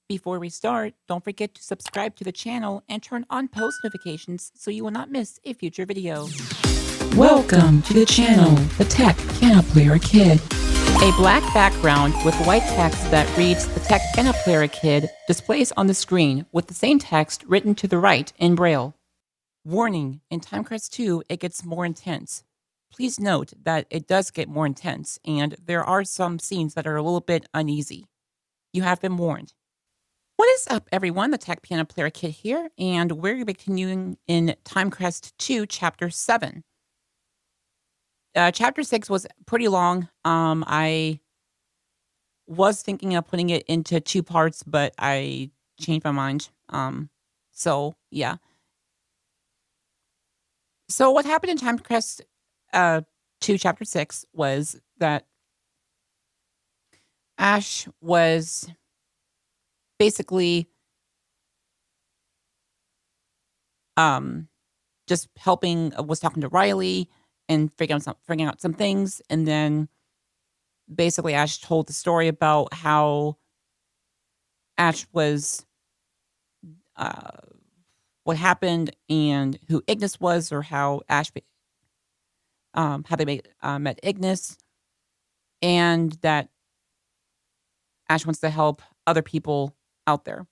Before we start, don't forget to subscribe to the channel and turn on post notifications so you will not miss a future video. Welcome to the channel, The Tech Piano Player Kid. A black background with white text that reads The Tech Piano Player Kid displays on the screen with the same text written to the right in Braille. Warning, in TimeCrest 2, it gets more intense. Please note that it does get more intense, and there are some scenes that are a little bit uneasy. You have been warned. What is up, everyone? The Tech Piano Player Kid here, and we're continuing in TimeCrest 2, Chapter 7. Chapter 6 was pretty long. I was thinking of putting it into 2 parts, but I changed my mind. So, yeah. So what happened in TimeCrest 2, Chapter 6 was that Ash was basically just helping, was talking to Riley and figuring out some things, and then basically Ash told the story about how Ash was what happened and who Ignis was, or how Ash how they met Ignis, and that Ash wants to help other people out there.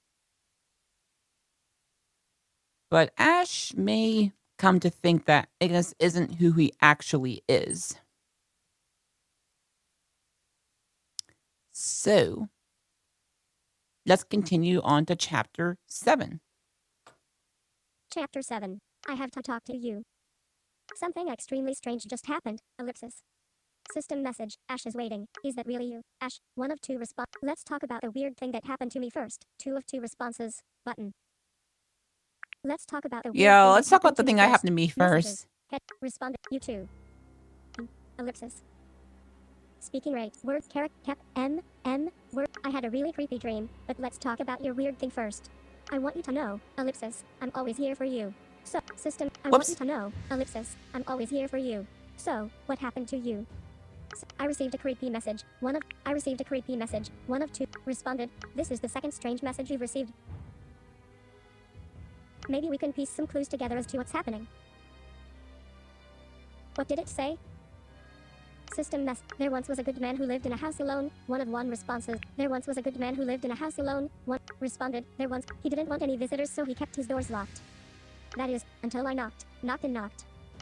But Ash may come to think that Ignis isn't who he actually is. So, let's continue on to Chapter 7. Chapter 7. I have to talk to you. Something extremely strange just happened. Ellipsis. System message. Ash is waiting. Is that really you? Ash, 1 of 2 response. Let's talk about the weird thing that happened to me first. 2 of 2 responses. Button. Let's talk about the weird Yeah, thing let's that talk about the happened thing to that me happened to me Messages. first. Responded. You too. Ellipsis. Speaking rate. Words. Cap. M. Word. I had a really creepy dream, but let's talk about your weird thing first. I want you to know, ellipsis, I'm always here for you. So, system, I want you to know, ellipsis, I'm always here for you. So, what happened to you? I received a creepy message. 1 of 2 responded. This is the second strange message you've received. Maybe we can piece some clues together as to what's happening. What did it say? System mess. There once was a good man who lived in a house alone. 1 of 1 responses. There once was a good man who lived in a house alone. 1 responded. He didn't want any visitors, so he kept his doors locked. That is, until I knocked.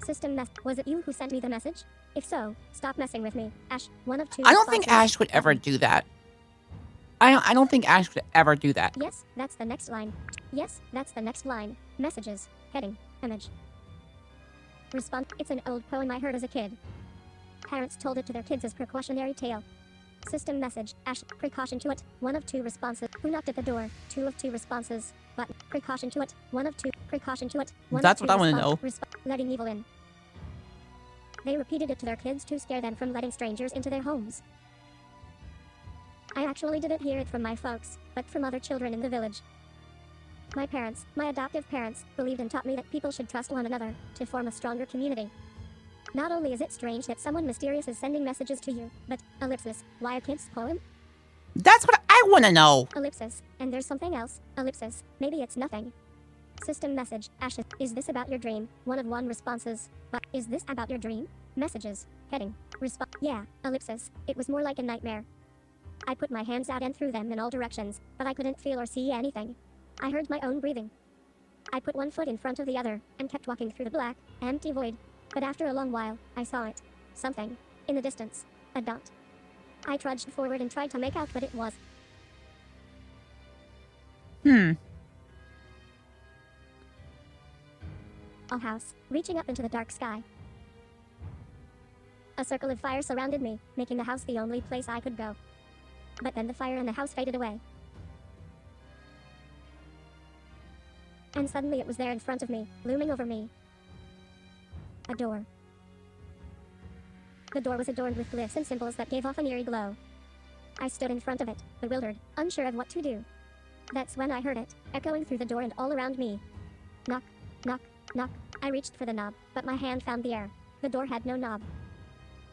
System mess. Was it you who sent me the message? If so, stop messing with me. Ash, 1 of 2 I don't think responses. Ash would ever do that. I don't think Ash would ever do that. Yes, that's the next line. Messages. Heading. Image. Respond. It's an old poem I heard as a kid. Parents told it to their kids as precautionary tale. System message. Ash. Precaution to it. 1 of 2 responses. Who knocked at the door? 2 of 2 responses. Button. Precaution to it. 1 of 2. Precaution to it. 1 That's of 2 what I want to know. Letting evil in. They repeated it to their kids to scare them from letting strangers into their homes. I actually didn't hear it from my folks, but from other children in the village. My parents, my adoptive parents, believed and taught me that people should trust one another to form a stronger community. Not only is it strange that someone mysterious is sending messages to you, but, ellipsis, why a kid's poem? That's what I want to know. Ellipsis, and there's something else, ellipsis, maybe it's nothing. System message. Ash, is this about your dream? 1 of 1 responses. But, is this about your dream? Messages. Heading. Yeah, ellipsis, it was more like a nightmare. I put my hands out and threw them in all directions, but I couldn't feel or see anything. I heard my own breathing. I put 1 foot in front of the other, and kept walking through the black, empty void. But after a long while, I saw it. Something. In the distance. A dot. I trudged forward and tried to make out what it was. A house, reaching up into the dark sky. A circle of fire surrounded me, making the house the only place I could go. But then the fire in the house faded away. And suddenly it was there in front of me, looming over me. A door. The door was adorned with glyphs and symbols that gave off an eerie glow. I stood in front of it, bewildered, unsure of what to do. That's when I heard it, echoing through the door and all around me. Knock, knock, knock. I reached for the knob, but my hand found the air. The door had no knob.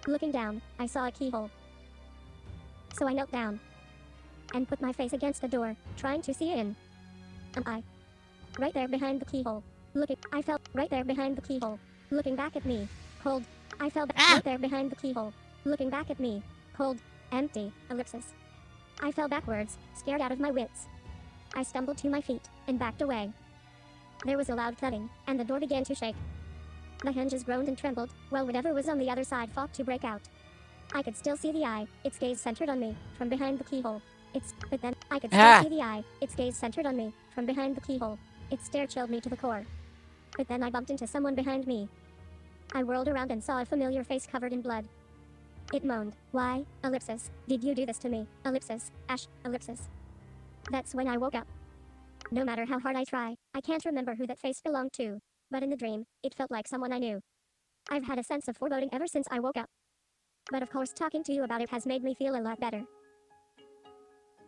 Looking down, I saw a keyhole. So I knelt down. and put my face against the door, trying to see in. Am I? Right there behind the keyhole. I felt right there behind the keyhole. Looking back at me. Cold. I fell back right there behind the keyhole. Looking back at me. Cold. Empty. Ellipsis. I fell backwards, scared out of my wits. I stumbled to my feet, and backed away. There was a loud thudding, and the door began to shake. The hinges groaned and trembled, while whatever was on the other side fought to break out. I could still see the eye, its gaze centered on me, from behind the keyhole. But then, I could still see the eye, its gaze centered on me, from behind the keyhole. Its stare chilled me to the core. But then I bumped into someone behind me. I whirled around and saw a familiar face covered in blood. It moaned, "Why, ellipsis, did you do this to me, ellipsis, Ash, ellipsis?" That's when I woke up. No matter how hard I try, I can't remember who that face belonged to, but in the dream, it felt like someone I knew. I've had a sense of foreboding ever since I woke up. But of course talking to you about it has made me feel a lot better.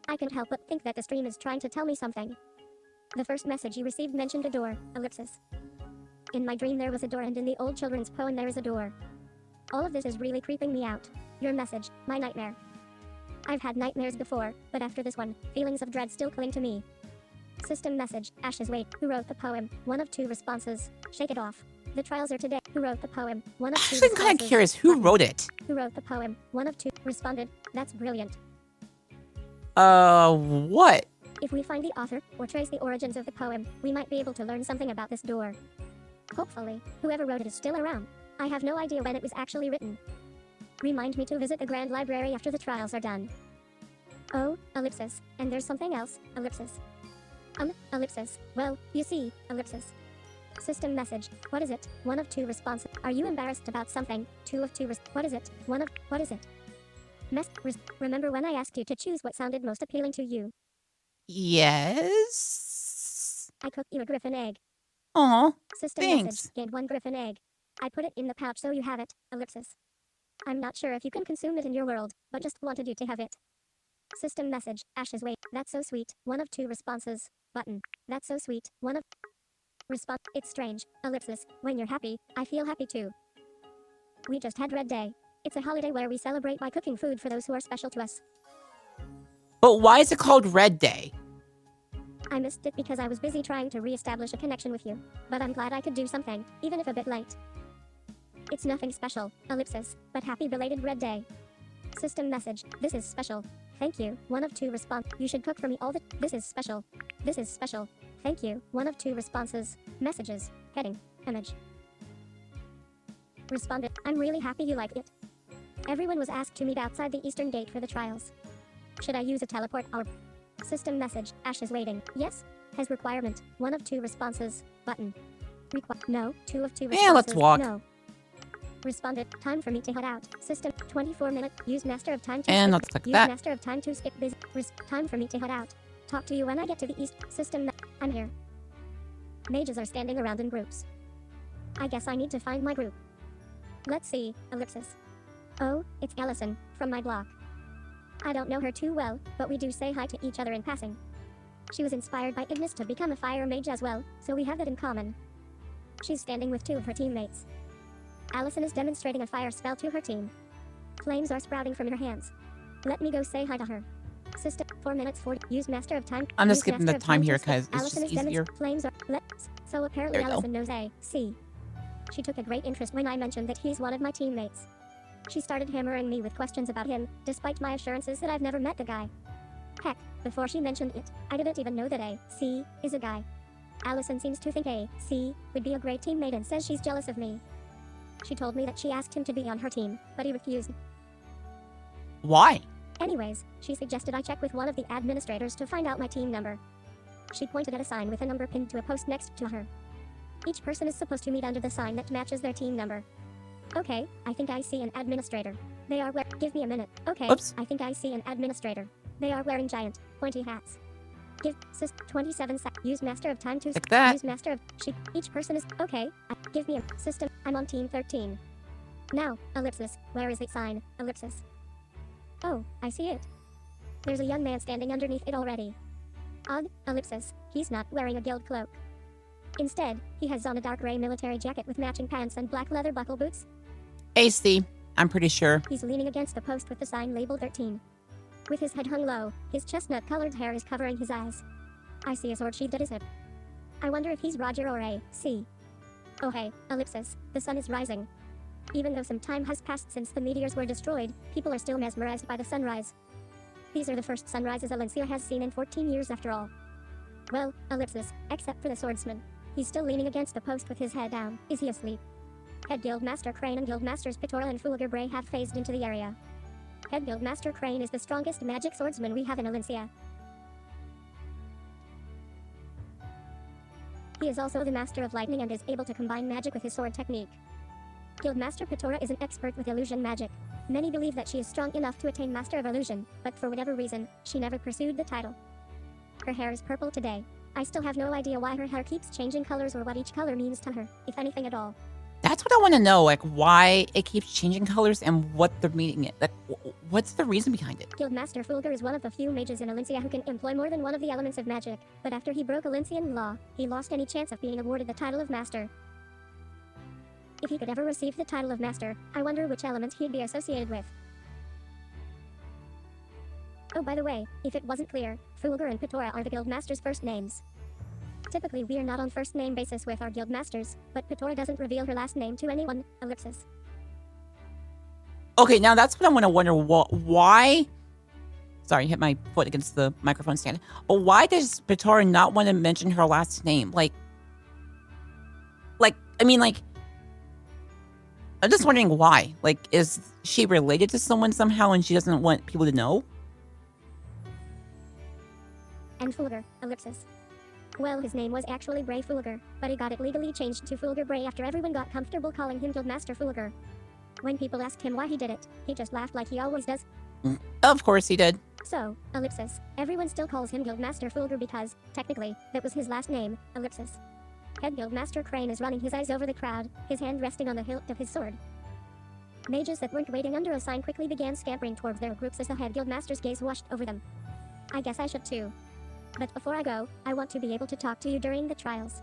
I can't help but think that the stream is trying to tell me something. The first message you received mentioned a door, ellipsis. In my dream there was a door, and in the old children's poem there is a door. All of this is really creeping me out. Your message, my nightmare. I've had nightmares before, but after this one, feelings of dread still cling to me. System message, Ashes wait, who wrote the poem? One of two responses. Shake it off. The trials are today. Who wrote the poem? One of two Actually, I'm responses. kind of curious. Who wrote it? Who wrote the poem? One of two responded. That's brilliant. What? If we find the author, or trace the origins of the poem, we might be able to learn something about this door. Hopefully, whoever wrote it is still around. I have no idea when it was actually written. Remind me to visit the Grand Library after the trials are done. Oh, ellipsis, and there's something else, ellipsis. Ellipsis, well, you see, ellipsis. System message, what is it? One of two responses. Are you embarrassed about something? Two of two what is it? What is it? Remember when I asked you to choose what sounded most appealing to you? Yes. I cooked you a griffin egg. Aw, System thanks. message, gained one griffin egg. I put it in the pouch so you have it, ellipsis. I'm not sure if you can consume it in your world, but just wanted you to have it. System message, Ashes wait, that's so sweet, one of two responses, button. That's so sweet, one of response, it's strange, ellipsis, when you're happy, I feel happy too. We just had Red Day. It's a holiday where we celebrate by cooking food for those who are special to us. But why is it called Red Day? I missed it because I was busy trying to re-establish a connection with you, but I'm glad I could do something, even if a bit late. It's nothing special, ellipsis, but happy belated Red Day. System message, this is special. Thank you, one of two response. You should cook for me all the. This is special. This is special. Thank you, one of two responses. Messages, heading, image. Responded, I'm really happy you like it. Everyone was asked to meet outside the eastern gate for the trials. Should I use a teleport or system message, Ashes waiting, yes? Has requirement, one of two responses, button. No, two of two responses, Yeah, let's walk. No. Responded, time for me to head out. System, 24 minutes, use master of time to And skip. let's click Use that. master of time to skip busy. Time for me to head out. Talk to you when I get to the east. System, I'm here. Mages are standing around in groups. I guess I need to find my group. Let's see, ellipsis. Oh, it's Allison, from my block. I don't know her too well, but we do say hi to each other in passing. She was inspired by Ignis to become a fire mage as well, so we have that in common. She's standing with two of her teammates. Allison is demonstrating a fire spell to her team. Flames are sprouting from her hands. Let me go say hi to her. System, 4 minutes 40, use master of time. I'm just Use skipping master the of time to here skip. 'cause it's Allison just is easier. Flames are, so apparently There we go. Allison knows A, C. She took a great interest when I mentioned that he's one of my teammates. She started hammering me with questions about him, despite my assurances that I've never met the guy. Heck, before she mentioned it, I didn't even know that A, C, is a guy. Allison seems to think A, C, would be a great teammate and says she's jealous of me. She told me that she asked him to be on her team, but he refused. Why? Anyways, she suggested I check with one of the administrators to find out my team number. She pointed at a sign with a number pinned to a post next to her. Each person is supposed to meet under the sign that matches their team number. Okay, I think I see an administrator. They are give me a minute. Okay, Oops. I think I see an administrator. They are wearing giant, pointy hats. Give, 27 use master of time to Like that. use master of, each person is, okay, give me a, system, I'm on team 13. Now, ellipsis, where is the sign, ellipsis? Oh, I see it. There's a young man standing underneath it already. Odd, ellipsis, he's not wearing a guild cloak. Instead, he has on a dark gray military jacket with matching pants and black leather buckle boots. AC, I'm pretty sure. He's leaning against the post with the sign labeled 13. With his head hung low, his chestnut-colored hair is covering his eyes. I see a sword sheathed at his hip. I wonder if he's Roger or a C. Oh hey, ellipsis, the sun is rising. Even though some time has passed since the meteors were destroyed, people are still mesmerized by the sunrise. These are the first sunrises Alencia has seen in 14 years after all. Well, ellipsis, except for the swordsman. He's still leaning against the post with his head down. Is he asleep? Head Guildmaster Crane and Guildmasters Pitora and Fulgur Bray have phased into the area. Head Guildmaster Crane is the strongest magic swordsman we have in Alencia. He is also the master of lightning and is able to combine magic with his sword technique. Guildmaster Pitora is an expert with illusion magic. Many believe that she is strong enough to attain Master of Illusion, but for whatever reason, she never pursued the title. Her hair is purple today. I still have no idea why her hair keeps changing colors or what each color means to her, if anything at all. That's what I want to know, like why it keeps changing colors and what they're meaning it. Like, what's the reason behind it? Guildmaster Fulgur is one of the few mages in Alencia who can employ more than one of the elements of magic, but after he broke Alencian law, he lost any chance of being awarded the title of Master. If he could ever receive the title of Master, I wonder which element he'd be associated with. Oh, by the way, if it wasn't clear, Fulgur and Pitora are the Guildmaster's first names. Typically, we are not on first name basis with our Guildmasters, but Pitora doesn't reveal her last name to anyone, ellipsis. Okay, now that's what I want to wonder. Why? Sorry, I hit my foot against the microphone stand. But why does Pitora not want to mention her last name? I'm just wondering why. Like, is she related to someone somehow and she doesn't want people to know? And Fulgur, ellipsis. Well, his name was actually Bray Fulgur, but he got it legally changed to Fulgur Bray after everyone got comfortable calling him Guildmaster Fulgur. When people asked him why he did it, he just laughed like he always does. Of course he did. So, ellipsis, everyone still calls him Guildmaster Fulgur because, technically, that was his last name, ellipsis. Head Guildmaster Crane is running his eyes over the crowd, his hand resting on the hilt of his sword. Mages that weren't waiting under a sign quickly began scampering towards their groups as the head Guildmaster's gaze washed over them. I guess I should too. But before I go, I want to be able to talk to you during the trials.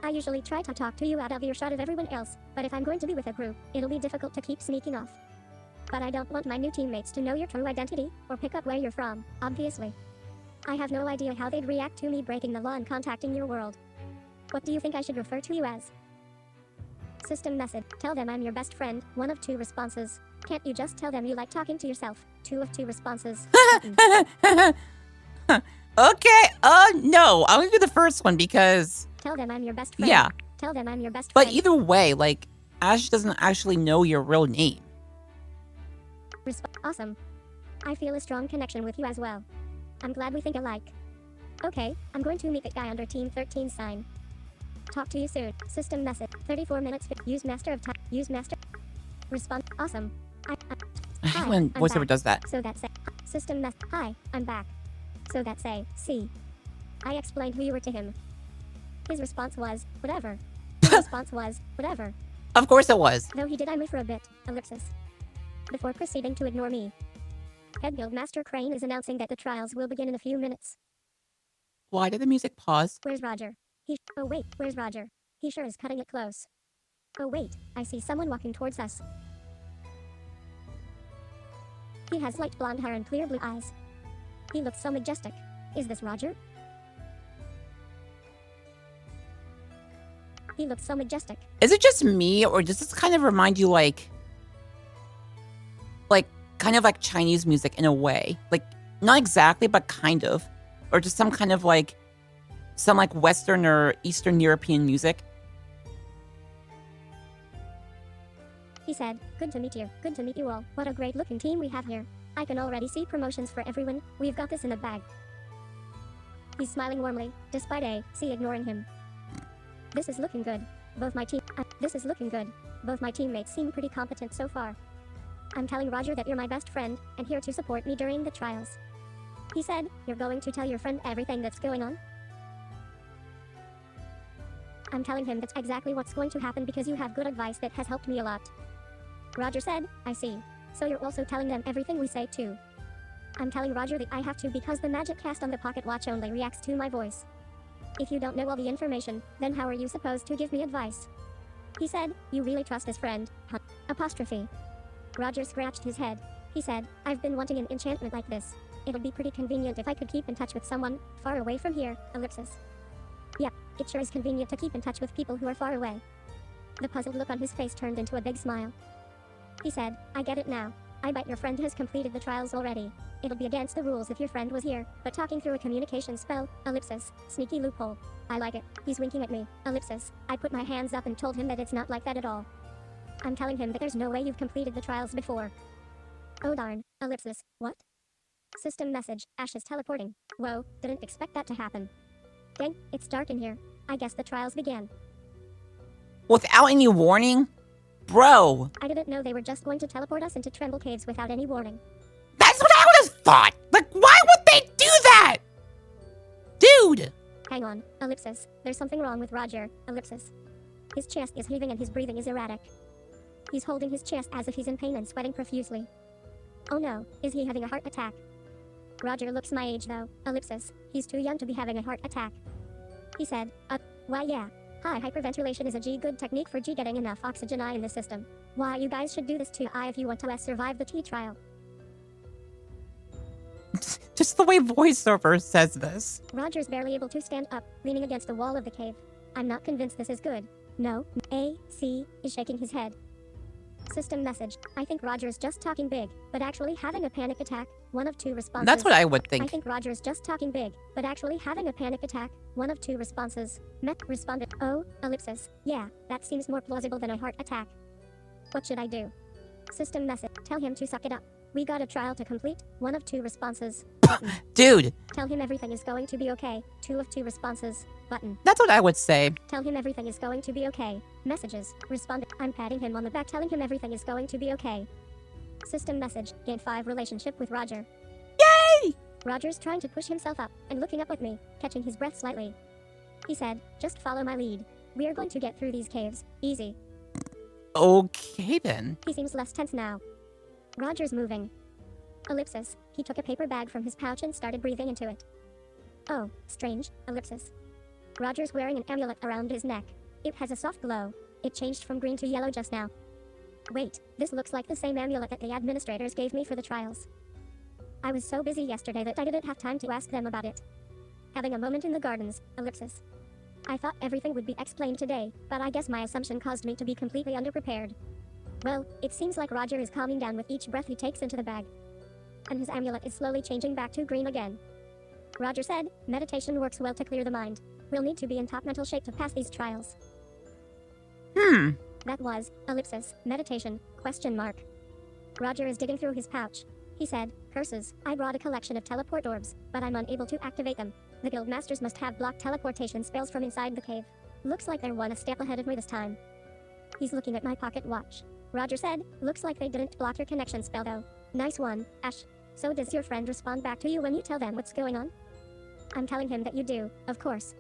I usually try to talk to you out of earshot of everyone else, but if I'm going to be with a group, it'll be difficult to keep sneaking off. But I don't want my new teammates to know your true identity, or pick up where you're from, obviously. I have no idea how they'd react to me breaking the law and contacting your world. What do you think I should refer to you as? System message. Tell them I'm your best friend. 1 of 2 responses. Can't you just tell them you like talking to yourself? 2 of 2 responses. Okay, no. I'm gonna do the first one because... Tell them I'm your best friend. Yeah. Tell them I'm your best But friend. either way, like, Ash doesn't actually know your real name. Awesome. I feel a strong connection with you as well. I'm glad we think alike. Okay, I'm going to meet that guy under Team 13 sign. Talk to you soon. System message. 34 minutes. Use master of time. Use master. Response. Awesome. I Hi, hate when I'm voiceover back. does that. So that's system mess. Hi, I'm back. So that's see. I explained who you were to him. His response was, whatever. His response was, whatever. Of course it was. Though he did eye me for a bit, ellipsis. Before proceeding to ignore me. Head Guildmaster Crane is announcing that the trials will begin in a few minutes. Why did the music pause? Where's Roger? Oh wait, where's Roger? He sure is cutting it close. Oh wait, I see someone walking towards us. He has light blonde hair and clear blue eyes. He looks so majestic. Is this Roger? He looks so majestic. Is it just me, or does this kind of remind you kind of like Chinese music in a way? Like, not exactly, but kind of. Or just some kind of some Western or Eastern European music. He said, good to meet you. Good to meet you all. What a great looking team we have here. I can already see promotions for everyone. We've got this in the bag. He's smiling warmly, despite C ignoring him. This is looking good. This is looking good. Both my teammates seem pretty competent so far. I'm telling Roger that you're my best friend, and here to support me during the trials. He said, you're going to tell your friend everything that's going on? I'm telling him that's exactly what's going to happen because you have good advice that has helped me a lot. Roger said, I see. So you're also telling them everything we say too. I'm telling Roger that I have to because the magic cast on the pocket watch only reacts to my voice. If you don't know all the information, then how are you supposed to give me advice? He said, you really trust his friend, huh? Apostrophe. Roger scratched his head. He said, I've been wanting an enchantment like this. It would be pretty convenient if I could keep in touch with someone far away from here, ellipsis. Yep, it sure is convenient to keep in touch with people who are far away. The puzzled look on his face turned into a big smile. He said, I get it now. I bet your friend has completed the trials already. It'll be against the rules if your friend was here, but talking through a communication spell, ellipsis, sneaky loophole. I like it. He's winking at me, ellipsis. I put my hands up and told him that it's not like that at all. I'm telling him that there's no way you've completed the trials before. Oh darn, ellipsis, what? System message, Ash is teleporting. Whoa, didn't expect that to happen. Dang, it's dark in here. I guess the trials began. Without any warning? Bro, I didn't know they were just going to teleport us into Tremble Caves without any warning. that's what I would have thought. Like, why would they do that? Dude. Hang on, ellipsis. There's something wrong with Roger, ellipsis. His chest is heaving and his breathing is erratic. He's holding his chest as if he's in pain and sweating profusely. Oh no, is he having a heart attack? Roger looks my age though, ellipsis. He's too young to be having a heart attack. He said, why yeah. Hi, hyperventilation is a good technique for getting enough oxygen in the system. Why, you guys should do this too if you want to survive the T trial. Just the way voiceover says this. Roger's barely able to stand up, leaning against the wall of the cave. I'm not convinced this is good. No, AC is shaking his head. System message, I think Roger's just talking big, but actually having a panic attack. One of two responses. That's what I would I think. think Roger's just talking big, but actually having a panic attack. One of two responses. Met responded, oh, ellipsis. Yeah, that seems more plausible than a heart attack. What should I do? System message, tell him to suck it up. We got a trial to complete. One of two responses. Button. Dude, Tell him everything is going to be okay. Two of two responses. Button. that's what I would say. Tell him everything is going to be okay. Messages. Responded. I'm patting him on the back telling him everything is going to be okay. System message. Gain 5 relationship with Roger. Yay! Roger's trying to push himself up and looking up at me, catching his breath slightly. He said, just follow my lead. We're going to get through these caves. Easy. Okay then. He seems less tense now. Roger's moving. Ellipsis. He took a paper bag from his pouch and started breathing into it. Oh, strange, ellipsis. Roger's wearing an amulet around his neck. It has a soft glow. It changed from green to yellow just now. Wait, this looks like the same amulet that the administrators gave me for the trials. I was so busy yesterday that I didn't have time to ask them about it. Having a moment in the gardens, ellipsis. I thought everything would be explained today, but I guess my assumption caused me to be completely underprepared. Well, it seems like Roger is calming down with each breath he takes into the bag. And his amulet is slowly changing back to green again. Roger said, meditation works well to clear the mind. We'll need to be in top mental shape to pass these trials. That was, ellipsis, meditation, question mark. Roger is digging through his pouch. He said, curses, I brought a collection of teleport orbs, but I'm unable to activate them. The guild masters must have blocked teleportation spells from inside the cave. Looks like they're one a step ahead of me this time. He's looking at my pocket watch. Roger said, looks like they didn't block your connection spell though. Nice one, Ash. So does your friend respond back to you when you tell them what's going on? I'm telling him that you do, of course.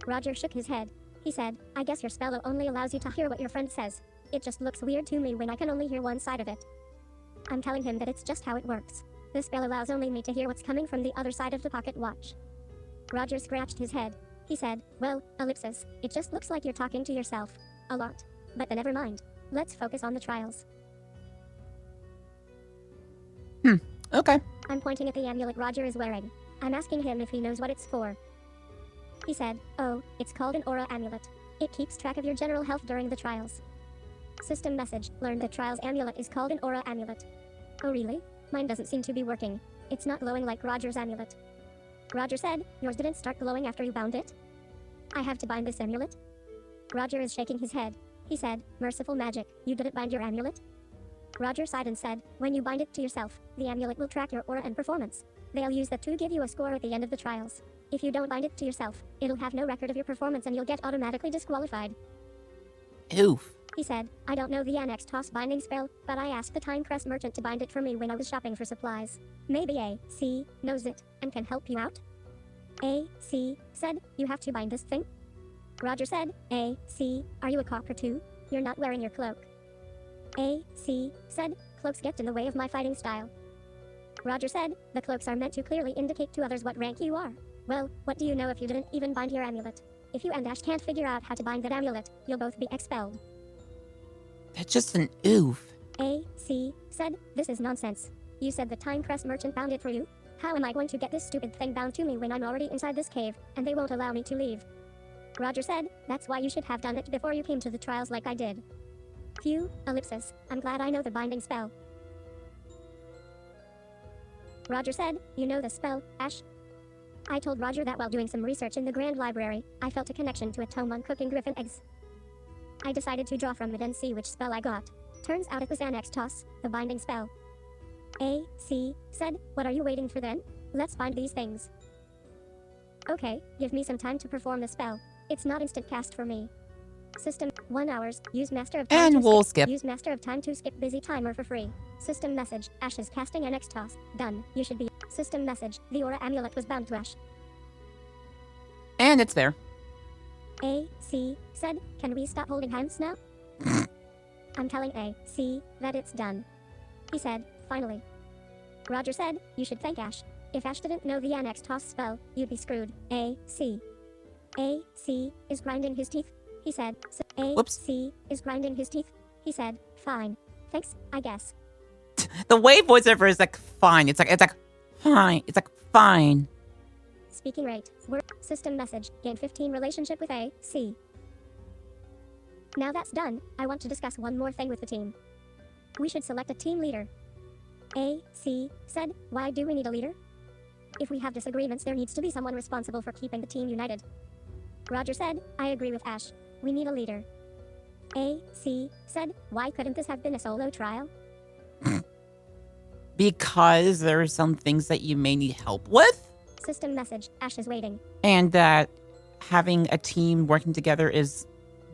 Roger shook his head. He said, I guess your spell only allows you to hear what your friend says. It just looks weird to me when I can only hear one side of it. I'm telling him that it's just how it works. This spell allows only me to hear what's coming from the other side of the pocket watch. Roger scratched his head. He said, well, ellipsis, it just looks like you're talking to yourself. A lot. But then never mind. Let's focus on the trials. Okay. I'm pointing at the amulet Roger is wearing. I'm asking him if he knows what it's for. He said, oh, it's called an aura amulet. It keeps track of your general health during the trials. System message, learned the trials amulet is called an aura amulet. Oh really? Mine doesn't seem to be working. It's not glowing like Roger's amulet. Roger said, yours didn't start glowing after you bound it? I have to bind this amulet? Roger is shaking his head. He said, merciful magic, you didn't bind your amulet? Roger sighed and said, when you bind it to yourself, the amulet will track your aura and performance. They'll use that to give you a score at the end of the trials. If you don't bind it to yourself, it'll have no record of your performance and you'll get automatically disqualified. Oof. He said, I don't know the annex toss binding spell, but I asked the TimeCrest merchant to bind it for me when I was shopping for supplies. Maybe AC knows it and can help you out? AC said, you have to bind this thing? Roger said, AC, are you a cocker too? You're not wearing your cloak. AC said, cloaks get in the way of my fighting style. Roger said, the cloaks are meant to clearly indicate to others what rank you are. Well, what do you know if you didn't even bind your amulet? If you and Ash can't figure out how to bind that amulet, you'll both be expelled. That's just an oof. AC said, this is nonsense. You said the TimeCrest merchant bound it for you? How am I going to get this stupid thing bound to me when I'm already inside this cave, and they won't allow me to leave? Roger said, that's why you should have done it before you came to the trials like I did. Phew, ellipsis, I'm glad I know the binding spell. Roger said, you know the spell, Ash? I told Roger that while doing some research in the Grand Library, I felt a connection to a tome on cooking griffin eggs. I decided to draw from it and see which spell I got. Turns out it was Annex Toss, the binding spell. A.C. said, what are you waiting for then? Let's bind these things. Okay, give me some time to perform the spell. It's not instant cast for me. System, 1 hours, use Master of Time And to we'll skip. skip. Use Master of Time to skip busy timer for free. System message, Ash is casting Annex Toss. Done, you should be. System message, the aura amulet was bound to Ash. And it's there. A.C. said, can we stop holding hands now? I'm telling A.C. that it's done. He said, finally. Roger said, you should thank Ash. If Ash didn't know the Annex Toss spell, you'd be screwed. A.C. A.C. is grinding his teeth. He said, A.C. is grinding his teeth. He said, fine. Thanks, I guess. The way voiceover is like fine. It's like fine. It's like fine. Speaking rate. Word. System message. Gain 15 relationship with A.C. Now that's done, I want to discuss one more thing with the team. We should select a team leader. A.C. said, why do we need a leader? If we have disagreements, there needs to be someone responsible for keeping the team united. Roger said, I agree with Ash. We need a leader. A.C. said, why couldn't this have been a solo trial? Because there are some things that you may need help with. System message, Ash is waiting. And that having a team working together is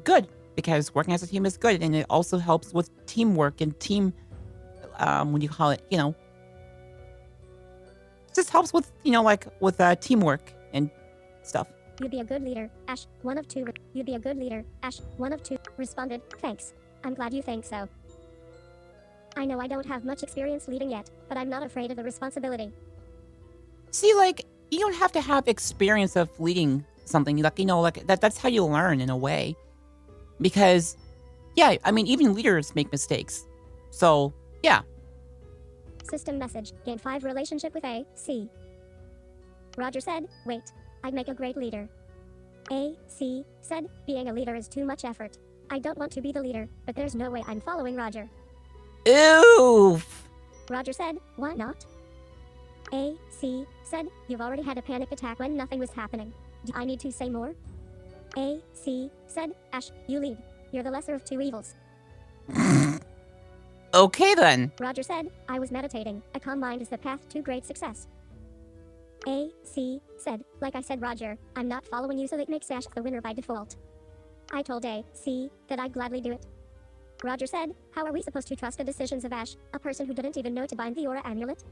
good. Because working as a team is good. And it also helps with teamwork and team, what do you call it? It just helps with, like with teamwork and stuff. You'd be a good leader, Ash. 1 of 2. You'd be a good leader, Ash. 1 of 2. Responded, thanks. I'm glad you think so. I know I don't have much experience leading yet, but I'm not afraid of the responsibility. See, like, you don't have to have experience of leading something. Like, that's how you learn in a way. Because, yeah, I mean, even leaders make mistakes. So, yeah. System message, gain 5 relationship with A.C. Roger said, wait, I'd make a great leader. A.C. said, being a leader is too much effort. I don't want to be the leader, but there's no way I'm following Roger. Oof. Roger said, why not? A.C. said, you've already had a panic attack when nothing was happening. Do I need to say more? A.C. said, Ash, you lead. You're the lesser of 2 evils. Okay, then. Roger said, I was meditating. A calm mind is the path to great success. A.C. said, like I said, Roger, I'm not following you, so that makes Ash the winner by default. I told A.C. that I'd gladly do it. Roger said, how are we supposed to trust the decisions of Ash, a person who didn't even know to bind the aura amulet?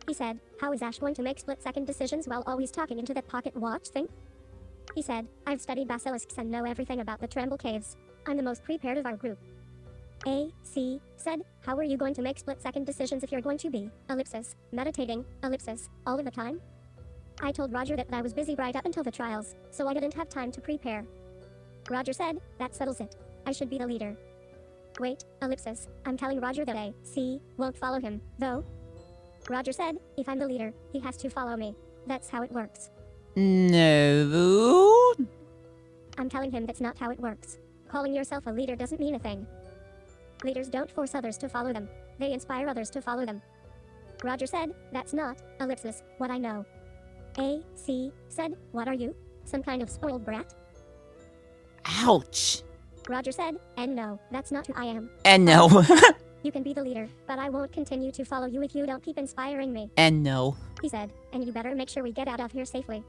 He said, how is Ash going to make split-second decisions while always talking into that pocket watch thing? He said, I've studied basilisks and know everything about the Tremble Caves. I'm the most prepared of our group. A.C. said, how are you going to make split-second decisions if you're going to be, ellipsis, meditating, ellipsis, all of the time? I told Roger that I was busy right up until the trials, so I didn't have time to prepare. Roger said, that settles it. I should be the leader. Wait, ellipsis, I'm telling Roger that A.C. won't follow him, though. Roger said, if I'm the leader, he has to follow me. That's how it works. No. I'm telling him that's not how it works. Calling yourself a leader doesn't mean a thing. Leaders don't force others to follow them. They inspire others to follow them. Roger said, that's not, ellipsis, what I know. A.C. said, what are you? Some kind of spoiled brat? Ouch. Roger said, and no, that's not who I am. And no. You can be the leader, but I won't continue to follow you if you don't keep inspiring me. And no. He said, and you better make sure we get out of here safely.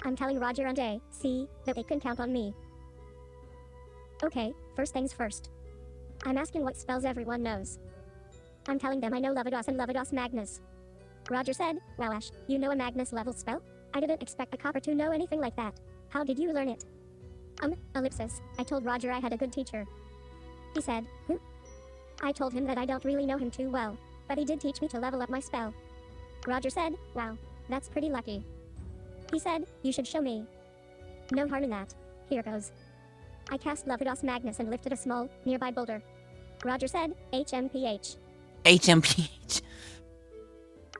I'm telling Roger and A.C. that they can count on me. Okay, first things first. I'm asking what spells everyone knows. I'm telling them I know Levidos and Levidos Magnus. Roger said, wow Ash, you know a Magnus level spell? I didn't expect a copper to know anything like that. How did you learn it? Ellipsis, I told Roger I had a good teacher. He said, who? I told him that I don't really know him too well, but he did teach me to level up my spell. Roger said, wow, that's pretty lucky. He said, you should show me. No harm in that. Here goes. I cast Levidos Magnus and lifted a small, nearby boulder. Roger said, HMPH. HMPH.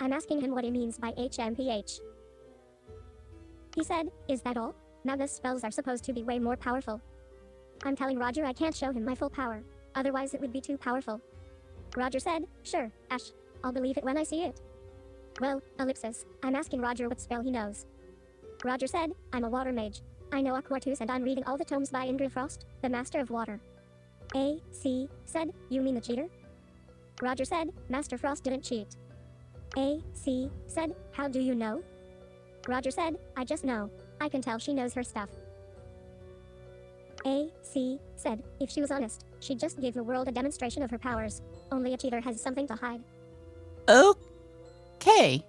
I'm asking him what he means by HMPH. He said, is that all? Magnus spells are supposed to be way more powerful. I'm telling Roger I can't show him my full power. Otherwise it would be too powerful. Roger said, sure, Ash. I'll believe it when I see it. Well, ellipsis, I'm asking Roger what spell he knows. Roger said, I'm a water mage. I know Aquatus and I'm reading all the tomes by Ingrid Frost, the Master of Water. A.C. said, you mean the cheater? Roger said, Master Frost didn't cheat. A.C. said, how do you know? Roger said, I just know. I can tell she knows her stuff. A.C. said, if she was honest, she'd just give the world a demonstration of her powers. Only a cheater has something to hide. Okay.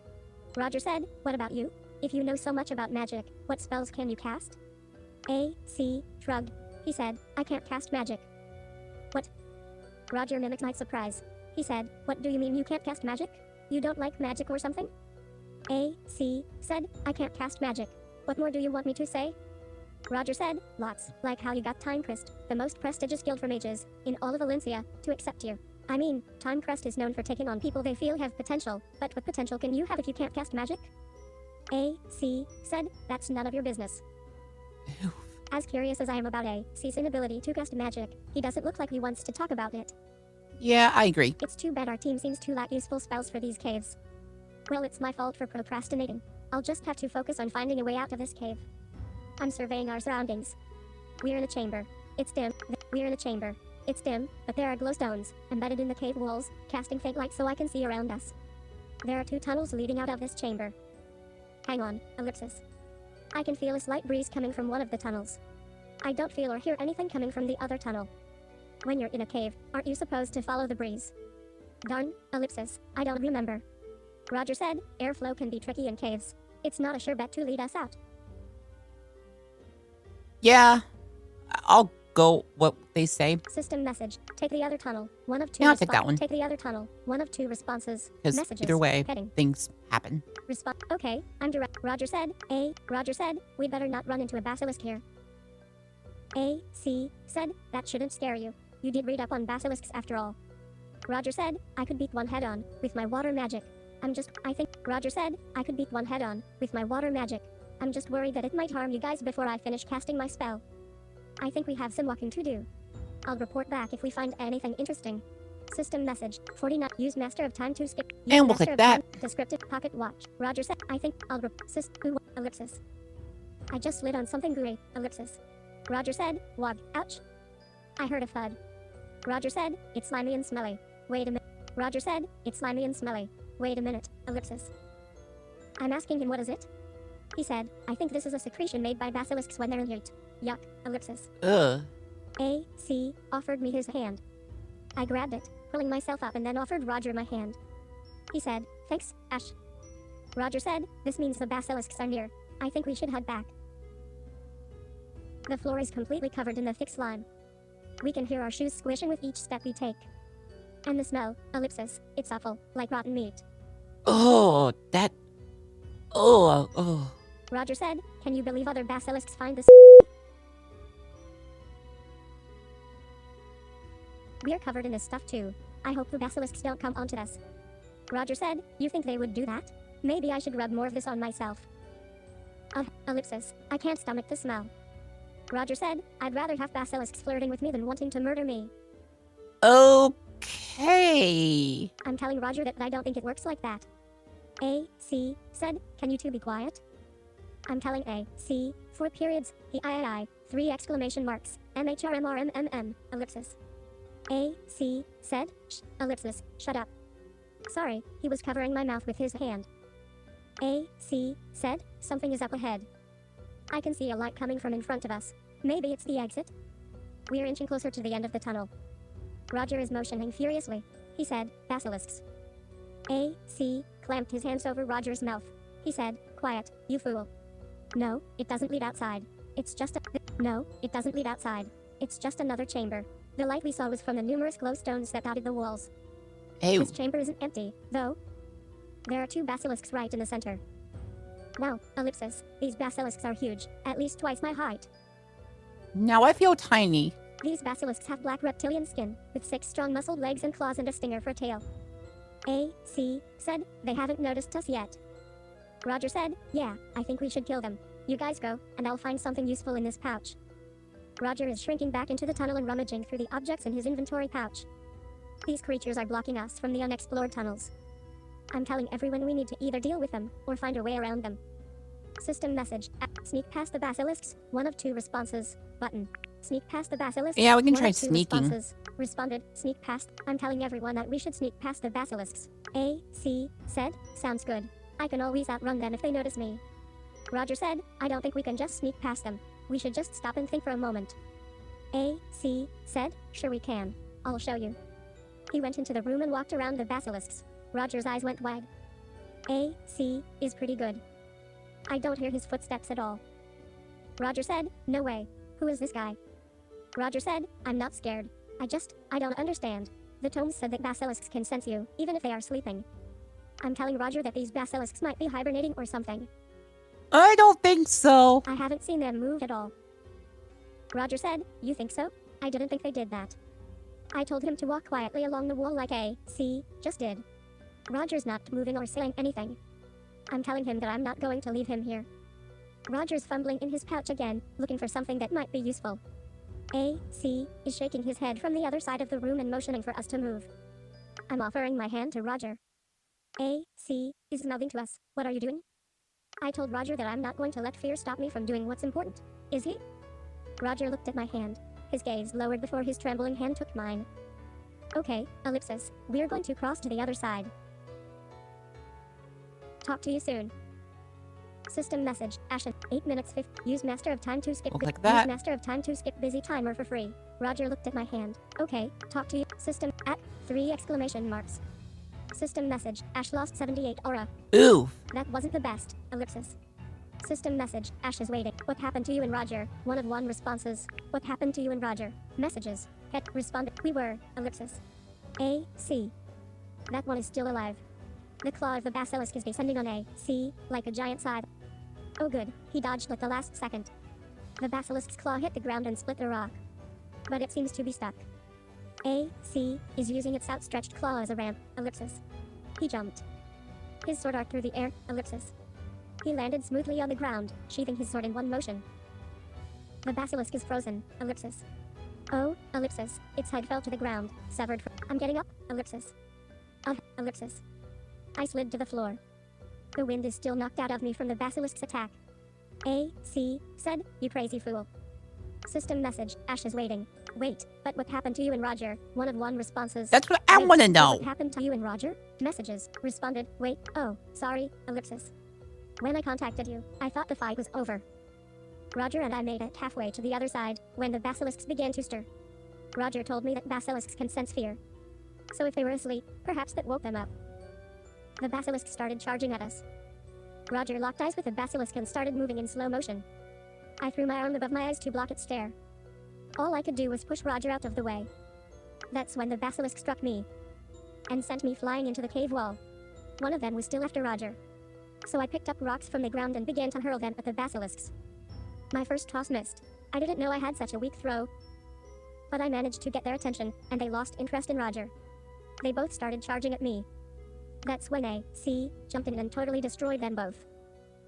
Roger said, what about you? If you know so much about magic, what spells can you cast? A.C. shrugged. He said, I can't cast magic. What? Roger mimicked my surprise. He said, what do you mean you can't cast magic? You don't like magic or something? A.C. said, I can't cast magic. What more do you want me to say? Roger said, lots, like how you got TimeCrest, the most prestigious guild for mages, in all of Valencia, to accept you. I mean, TimeCrest is known for taking on people they feel have potential, but what potential can you have if you can't cast magic? A.C. said, that's none of your business. Oof. As curious as I am about A.C.'s inability to cast magic, he doesn't look like he wants to talk about it. Yeah, I agree. It's too bad our team seems to lack useful spells for these caves. Well, it's my fault for procrastinating. I'll just have to focus on finding a way out of this cave. I'm surveying our surroundings. We're in a chamber. It's dim. We're in a chamber. It's dim, but there are glowstones embedded in the cave walls, casting faint light so I can see around us. There are 2 tunnels leading out of this chamber. Hang on, ellipsis. I can feel a slight breeze coming from one of the tunnels. I don't feel or hear anything coming from the other tunnel. When you're in a cave, aren't you supposed to follow the breeze? Darn, ellipsis, I don't remember. Roger said, airflow can be tricky in caves. It's not a sure bet to lead us out. Yeah, I'll go what they say. System message, take the other tunnel. 1 of 2 Yeah, I'll take that one. Take the other tunnel. 1 of 2 responses. Because Messages. either way, Heading. things happen. Okay, I'm direct. Roger said, Roger said, we'd better not run into a basilisk here. A.C. said, that shouldn't scare you. You did read up on basilisks after all. Roger said, I could beat one head on, with my water magic. Roger said, I could beat one head on, with my water magic. I'm just worried that it might harm you guys before I finish casting my spell. I think we have some walking to do. I'll report back if we find anything interesting. System message, 49, use Master of Time to skip. And we'll click that. Descriptive pocket watch. Roger said, I think I'll ellipsis. I just slid on something gooey, ellipsis. Roger said, wog, ouch. I heard a thud. Roger said, it's slimy and smelly. Wait a minute. Roger said, it's slimy and smelly. Wait a minute, ellipsis. I'm asking him what is it? He said, I think this is a secretion made by basilisks when they're in heat. Yuck, ellipsis. Ugh. A.C. offered me his hand. I grabbed it, pulling myself up and then offered Roger my hand. He said, thanks, Ash. Roger said, this means the basilisks are near. I think we should head back. The floor is completely covered in the thick slime. We can hear our shoes squishing with each step we take. And the smell, ellipsis, it's awful, like rotten meat. Oh, that. Oh. Roger said, can you believe other basilisks find this? We're covered in this stuff too. I hope the basilisks don't come onto us. Roger said, you think they would do that? Maybe I should rub more of this on myself. Ellipsis, I can't stomach the smell. Roger said, I'd rather have basilisks flirting with me than wanting to murder me. Okay. I'm telling Roger that I don't think it works like that. A.C. said, can you two be quiet? I'm telling A.C. 4 periods, I, 3 exclamation marks, MHRMRMMM, ellipsis. A.C. said, shh, ellipsis, shut up. Sorry, he was covering my mouth with his hand. A.C. said, something is up ahead. I can see a light coming from in front of us. Maybe it's the exit? We're inching closer to the end of the tunnel. Roger is motioning furiously. He said, basilisks. A.C. clamped his hands over Roger's mouth. He said, quiet, you fool. No, it doesn't lead outside. No, it doesn't lead outside. It's just another chamber. The light we saw was from the numerous glowstones that dotted the walls. Hey. This chamber isn't empty, though. There are 2 basilisks right in the center. Wow, ellipsis, these basilisks are huge, at least twice my height. Now I feel tiny. These basilisks have black reptilian skin, with 6 strong muscled legs and claws and a stinger for a tail. AC said, they haven't noticed us yet. Roger said, yeah, I think we should kill them. You guys go, and I'll find something useful in this pouch. Roger is shrinking back into the tunnel and rummaging through the objects in his inventory pouch. These creatures are blocking us from the unexplored tunnels. I'm telling everyone we need to either deal with them, or find a way around them. System message. Sneak past the basilisks. 1 of 2 responses. Button. Sneak past the basilisks. Yeah, we can 1 try of 2 sneaking. responses. Responded. Sneak past. I'm telling everyone that we should sneak past the basilisks. AC said, sounds good. I can always outrun them if they notice me. Roger said, I don't think we can just sneak past them. We should just stop and think for a moment. AC said, sure we can. I'll show you. He went into the room and walked around the basilisks. Roger's eyes went wide. AC is pretty good. I don't hear his footsteps at all. Roger said, no way. Who is this guy? Roger said, I'm not scared. I don't understand. The tomes said that basilisks can sense you, even if they are sleeping. I'm telling Roger that these basilisks might be hibernating or something. I don't think so. I haven't seen them move at all. Roger said, you think so? I didn't think they did that. I told him to walk quietly along the wall like AC just did. Roger's not moving or saying anything. I'm telling him that I'm not going to leave him here. Roger's fumbling in his pouch again, looking for something that might be useful. AC is shaking his head from the other side of the room and motioning for us to move. I'm offering my hand to Roger. AC is nodding to us. What are you doing? I told Roger that I'm not going to let fear stop me from doing what's important. Is he? Roger looked at my hand. His gaze lowered before his trembling hand took mine. Okay, ellipsis. We're going to cross to the other side. Talk to you soon. System message. Ashen. 8 minutes 50. Use master of time to skip. Look like that. Use master of time to skip busy timer for free. Roger looked at my hand. Okay, talk to you. System at 3 exclamation marks. System message. Ash lost 78 aura. Ooh. That wasn't the best. Ellipsis. System message. Ash is waiting. What happened to you and Roger? 1 of 1 responses. What happened to you and Roger? Messages. Het responded. We were. Ellipsis. AC. That one is still alive. The claw of the basilisk is descending on AC, like a giant scythe. Oh good, he dodged at the last second. The basilisk's claw hit the ground and split the rock. But it seems to be stuck. AC is using its outstretched claw as a ramp. Ellipsis. He jumped. His sword arced through the air. Ellipsis. He landed smoothly on the ground, sheathing his sword in one motion. The basilisk is frozen. Ellipsis. Oh, ellipsis. Its head fell to the ground, severed from. I'm getting up. Ellipsis. Ellipsis. I slid to the floor. The wind is still knocked out of me from the basilisk's attack. AC said, you crazy fool. System message. Ash is waiting. Wait, but what happened to you and Roger? 1 of 1 responses. That's what I Wait, want to but know. What happened to you and Roger? Messages. Responded. Wait. Oh, sorry. Ellipsis. When I contacted you, I thought the fight was over. Roger and I made it halfway to the other side, when the basilisks began to stir. Roger told me that basilisks can sense fear. So if they were asleep, perhaps that woke them up. The basilisk started charging at us. Roger locked eyes with the basilisk and started moving in slow motion. I threw my arm above my eyes to block its stare. All I could do was push Roger out of the way. That's when the basilisk struck me and sent me flying into the cave wall. 1 of them was still after Roger. So I picked up rocks from the ground and began to hurl them at the basilisks. My first toss missed. I didn't know I had such a weak throw. But I managed to get their attention, and they lost interest in Roger. They both started charging at me. That's when AC jumped in and totally destroyed them both.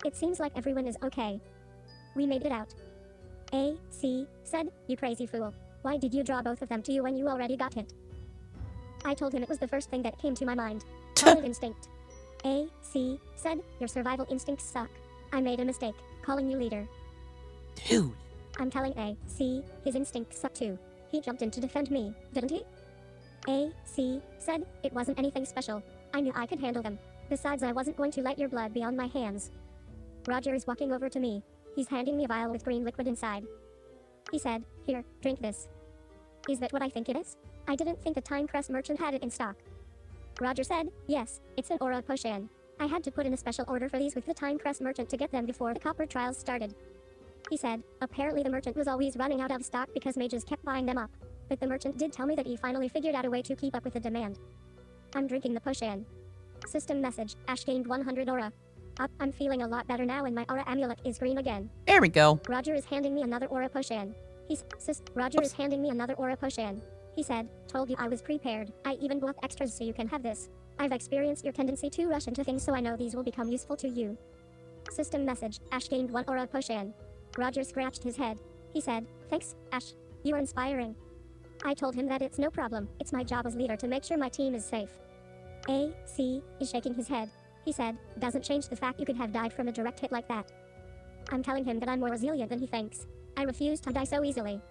It seems like everyone is okay. We made it out. AC said, you crazy fool. Why did you draw both of them to you when you already got hit? I told him it was the first thing that came to my mind. Call it instinct. AC said, your survival instincts suck. I made a mistake, calling you leader. Dude. I'm telling AC, his instincts suck too. He jumped in to defend me, didn't he? AC said, it wasn't anything special. I knew I could handle them. Besides, I wasn't going to let your blood be on my hands. Roger is walking over to me. He's handing me a vial with green liquid inside. He said, here, drink this. Is that what I think it is? I didn't think the TimeCrest merchant had it in stock. Roger said, yes, it's an aura potion. I had to put in a special order for these with the TimeCrest merchant to get them before the copper trials started. He said, apparently the merchant was always running out of stock because mages kept buying them up. But the merchant did tell me that he finally figured out a way to keep up with the demand. I'm drinking the potion. System message. Ash gained 100 aura. Up. I'm feeling a lot better now and my aura amulet is green again. There we go. Roger is handing me another aura potion. Roger is handing me another aura potion. He said, told you I was prepared. I even bought extras so you can have this. I've experienced your tendency to rush into things, so I know these will become useful to you. System message, Ash gained 1 aura potion. Roger scratched his head. He said, thanks, Ash. You are inspiring. I told him that it's no problem. It's my job as leader to make sure my team is safe. AC is shaking his head. He said, doesn't change the fact you could have died from a direct hit like that. I'm telling him that I'm more resilient than he thinks. I refuse to die so easily.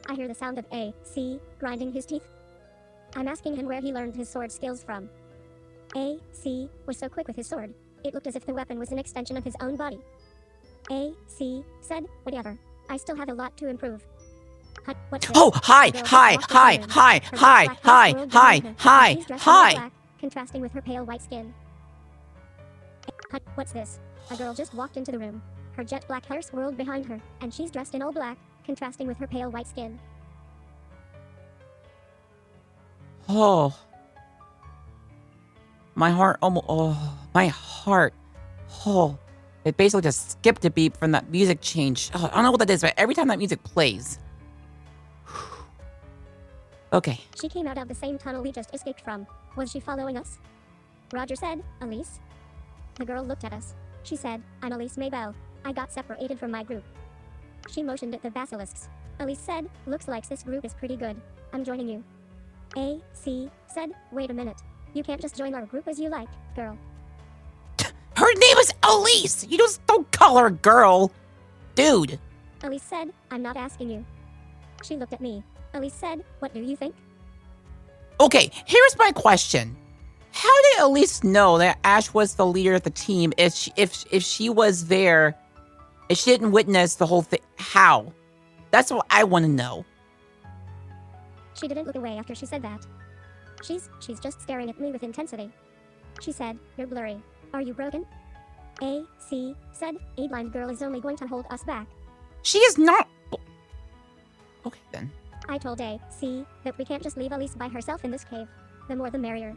I hear the sound of AC grinding his teeth. I'm asking him where he learned his sword skills from. AC was so quick with his sword, it looked as if the weapon was an extension of his own body. AC said, whatever. I still have a lot to improve. What's this? Oh, hi, The girl hi, just walked hi, into the room. hi, Her hi, black hair hi, swirled hi, behind her, and hi, she's dressed in all hi. black, contrasting with her pale white skin. What's this? A girl just walked into the room. Her jet black hair swirled behind her, and she's dressed in all black, contrasting with her pale white skin. Oh. My heart almost, oh, my heart. Oh. It basically just skipped a beat from that music change. Oh, I don't know what that is, but every time that music plays. Okay. She came out of the same tunnel we just escaped from. Was she following us? Roger said, Elise? The girl looked at us. She said, I'm Elise Maybelle. I got separated from my group. She motioned at the basilisks. Elise said, looks like this group is pretty good. I'm joining you. AC said, wait a minute. You can't just join our group as you like, girl. Her name is Elise! You just don't call her a girl! Dude! Elise said, I'm not asking you. She looked at me. Elise said, what do you think? Okay, here's my question. How did Elise know that Ash was the leader of the team if she was there, if she didn't witness the whole thing? How? That's what I want to know. She didn't look away after she said that. She's just staring at me with intensity. She said, you're blurry. Are you broken? AC said, a blind girl is only going to hold us back. She is not. Okay, then. I told AC that we can't just leave Elise by herself in this cave. The more the merrier.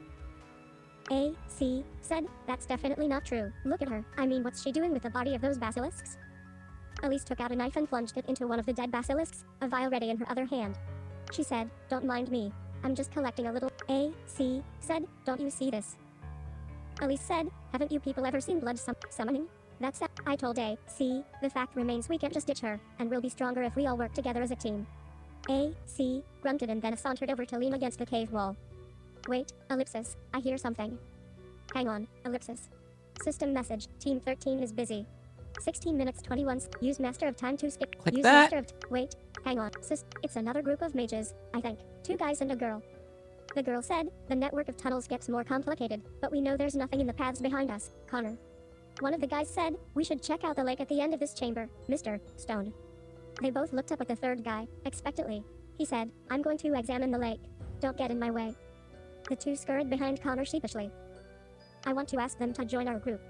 AC said, that's definitely not true. Look at her. I mean, what's she doing with the body of those basilisks? Elise took out a knife and plunged it into one of the dead basilisks, a vial ready in her other hand. She said, don't mind me. I'm just collecting a little. AC said, don't you see this? Elise said, haven't you people ever seen blood summoning? That's it. I told AC, the fact remains we can't just ditch her, and we'll be stronger if we all work together as a team. AC grunted and then sauntered over to lean against the cave wall. Wait, ellipsis, I hear something. Hang on, ellipsis. System message, Team 13 is busy. 16 minutes 21, use Master of Time to skip. Click Use that. Master of wait, hang on, it's another group of mages, I think. 2 guys and a girl. The girl said, the network of tunnels gets more complicated, but we know there's nothing in the paths behind us, Connor. One of the guys said, we should check out the lake at the end of this chamber, Mr. Stone. They both looked up at the third guy, expectantly. He said, I'm going to examine the lake. Don't get in my way. The 2 scurried behind Connor sheepishly. I want to ask them to join our group.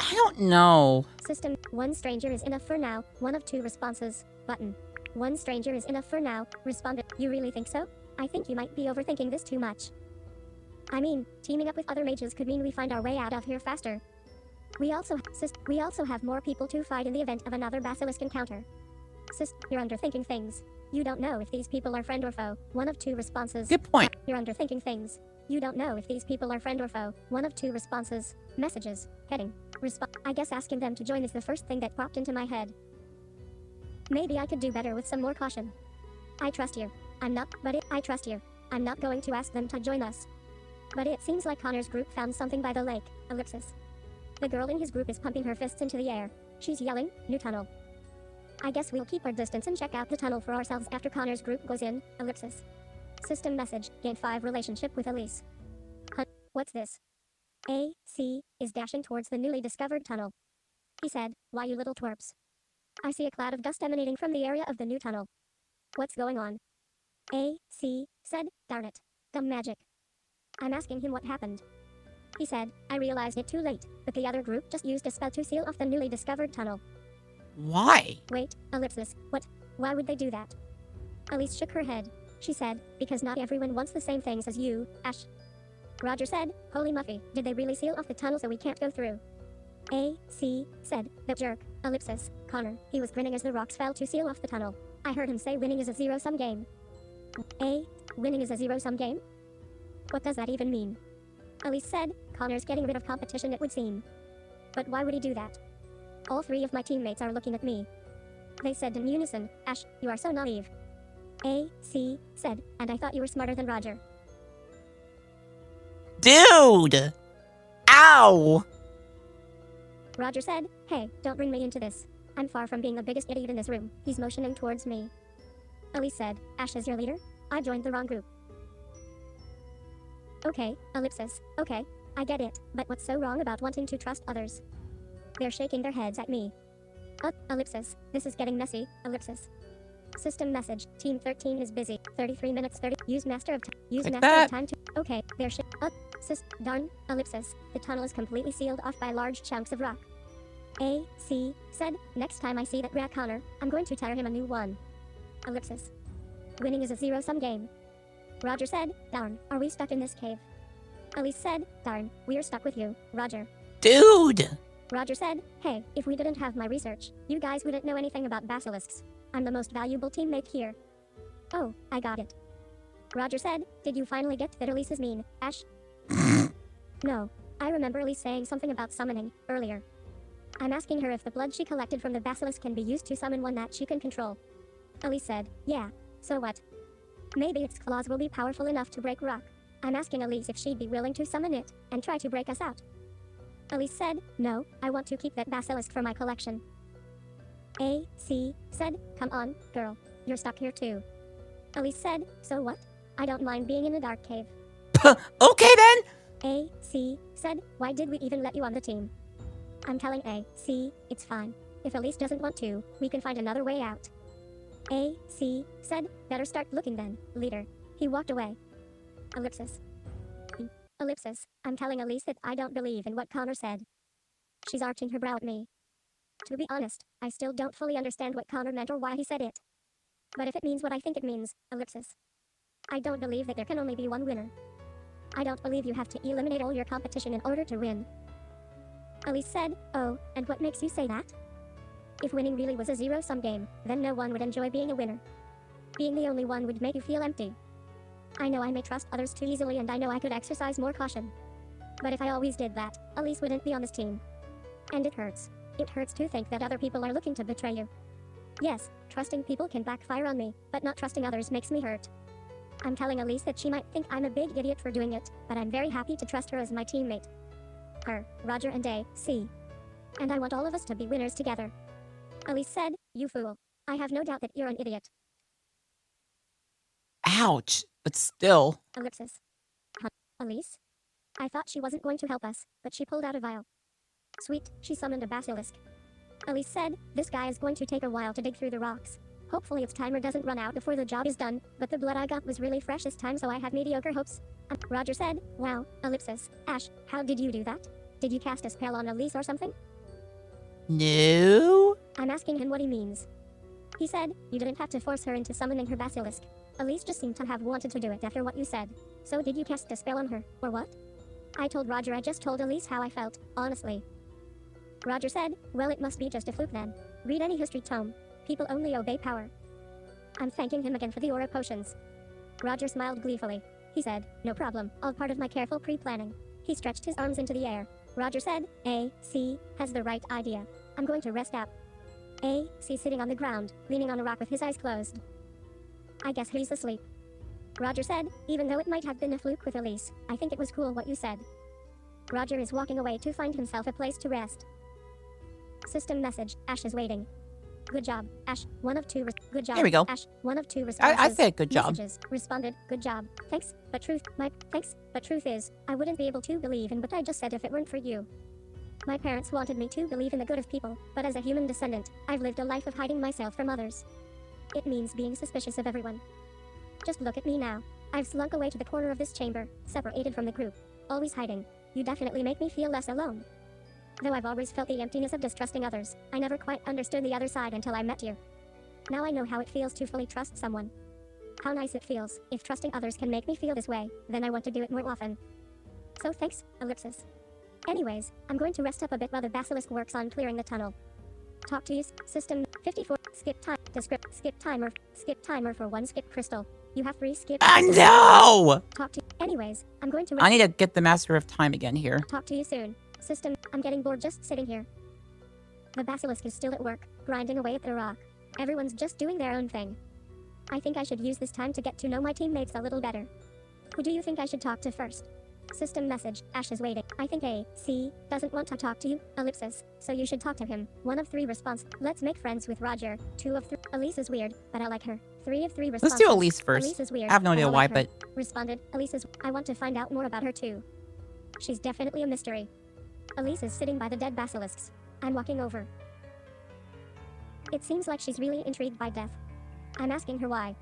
I don't know. System, 1 stranger is enough for now, 1 of 2 responses, button. 1 stranger is enough for now, responded. You really think so? I think you might be overthinking this too much. I mean, teaming up with other mages could mean we find our way out of here faster. We also have more people to fight in the event of another basilisk encounter. You're underthinking things. You don't know if these people are friend or foe, 1 of 2 responses. Good point. You're underthinking things. You don't know if these people are friend or foe, 1 of 2 responses. Messages, heading, I guess asking them to join is the first thing that popped into my head. Maybe I could do better with some more caution. I trust you. I trust you. I'm not going to ask them to join us. But it seems like Connor's group found something by the lake, ellipsis. The girl in his group is pumping her fists into the air. She's yelling, new tunnel. I guess we'll keep our distance and check out the tunnel for ourselves after Connor's group goes in, ellipsis. System message, gain 5 relationship with Elise. What's this? AC is dashing towards the newly discovered tunnel. He said, why you little twerps? I see a cloud of dust emanating from the area of the new tunnel. What's going on? AC said, darn it. Dumb magic. I'm asking him what happened. He said, I realized it too late, but the other group just used a spell to seal off the newly discovered tunnel. Why? Wait, ellipsis, what? Why would they do that? Elise shook her head. She said, because not everyone wants the same things as you, Ash. Roger said, holy muffy, did they really seal off the tunnel so we can't go through? AC said, that jerk, ellipsis, Connor, he was grinning as the rocks fell to seal off the tunnel. I heard him say winning is a zero-sum game. Winning is a zero-sum game? What does that even mean? Elise said, Connor's getting rid of competition, it would seem. But why would he do that? All three of my teammates are looking at me. They said in unison, Ash, you are so naive. AC said, and I thought you were smarter than Roger. Dude! Ow! Roger said, hey, don't bring me into this. I'm far from being the biggest idiot in this room. He's motioning towards me. Elise said, Ash is your leader? I joined the wrong group. Okay, ellipsis, okay, I get it, but what's so wrong about wanting to trust others? They're shaking their heads at me. Ellipsis, this is getting messy, ellipsis. System message, team 13 is busy, 33 minutes 30, use master of time, use Like master that. of time to, okay, they're darn, ellipsis, the tunnel is completely sealed off by large chunks of rock. AC said, next time I see that rat Connor, I'm going to tire him a new one. Ellipsis. Winning is a zero-sum game. Roger said, darn, are we stuck in this cave? Elise said, darn, we're stuck with you, Roger. Dude! Roger said, hey, if we didn't have my research, you guys wouldn't know anything about basilisks. I'm the most valuable teammate here. Oh, I got it. Roger said, did you finally get that Elise is mean, Ash? No, I remember Elise saying something about summoning, earlier. I'm asking her if the blood she collected from the basilisk can be used to summon one that she can control. Elise said, yeah, so what? Maybe its claws will be powerful enough to break rock. I'm asking Elise if she'd be willing to summon it, and try to break us out. Elise said, no, I want to keep that basilisk for my collection. AC said, come on, girl, you're stuck here too. Elise said, so what? I don't mind being in a dark cave. Okay then! AC said, why did we even let you on the team? I'm telling AC, it's fine. If Elise doesn't want to, we can find another way out. AC said, better start looking then, leader. He walked away. Ellipsis. Ellipsis, I'm telling Elise that I don't believe in what Connor said. She's arching her brow at me. To be honest, I still don't fully understand what Connor meant or why he said it. But if it means what I think it means, ellipsis. I don't believe that there can only be one winner. I don't believe you have to eliminate all your competition in order to win. Elise said, oh, and what makes you say that? If winning really was a zero-sum game, then no one would enjoy being a winner. Being the only one would make you feel empty. I know I may trust others too easily and I know I could exercise more caution. But if I always did that, Elise wouldn't be on this team. And it hurts. It hurts to think that other people are looking to betray you. Yes, trusting people can backfire on me, but not trusting others makes me hurt. I'm telling Elise that she might think I'm a big idiot for doing it, but I'm very happy to trust her as my teammate. Her, Roger and AC. And I want all of us to be winners together. Elise said, you fool. I have no doubt that you're an idiot. Ouch, but still. Ellipsis. Huh. Elise? I thought she wasn't going to help us, but she pulled out a vial. Sweet, she summoned a basilisk. Elise said, this guy is going to take a while to dig through the rocks. Hopefully its timer doesn't run out before the job is done, but the blood I got was really fresh this time so I have mediocre hopes. Roger said, wow, ellipsis. Ash, how did you do that? Did you cast a spell on Elise or something? No? I'm asking him what he means. He said, you didn't have to force her into summoning her basilisk. Elise just seemed to have wanted to do it after what you said. So did you cast a spell on her, or what? I told Roger I just told Elise how I felt, honestly. Roger said, well it must be just a fluke then. Read any history tome. People only obey power. I'm thanking him again for the aura potions. Roger smiled gleefully. He said, no problem, all part of my careful pre-planning. He stretched his arms into the air. Roger said, AC has the right idea. I'm going to rest up. AC sitting on the ground, leaning on a rock with his eyes closed. I guess he's asleep. Roger said, even though it might have been a fluke with Elise, I think it was cool what you said. Roger is walking away to find himself a place to rest. System message, Ash is waiting. Good job, Ash. One of two. Good job. There we go. Ash. One of two responses. I said good job. Messages. Responded. Good job. Thanks. But truth is, I wouldn't be able to believe in what I just said if it weren't for you. My parents wanted me to believe in the good of people, but as a human descendant, I've lived a life of hiding myself from others. It means being suspicious of everyone. Just look at me now. I've slunk away to the corner of this chamber, separated from the group. Always hiding. You definitely make me feel less alone. Though I've always felt the emptiness of distrusting others, I never quite understood the other side until I met you. Now I know how it feels to fully trust someone. How nice it feels. If trusting others can make me feel this way, then I want to do it more often. So thanks, ellipsis. Anyways, I'm going to rest up a bit while the basilisk works on clearing the tunnel. Talk to you, system 54, skip time, skip timer for one skip crystal. You have free skip. No! Talk to. Anyways, I'm going to. I need to get the Master of Time again here. Talk to you soon. System. I'm getting bored just sitting here. The basilisk is still at work, grinding away at the rock. Everyone's just doing their own thing. I think I should use this time to get to know my teammates a little better. Who do you think I should talk to first? System message. Ash is waiting. I think A, C, doesn't want to talk to you, ellipsis, so you should talk to him. 1 of 3 response. Let's make friends with Roger. 2 of 3. Elise is weird, but I like her. 3 of 3 responses. Let's do Elise first. Elise is weird. I have no idea why, like her. but... Responded. Elise is... I want to find out more about her too. She's definitely a mystery. Elise is sitting by the dead basilisks. I'm walking over. It seems like she's really intrigued by death. I'm asking her why.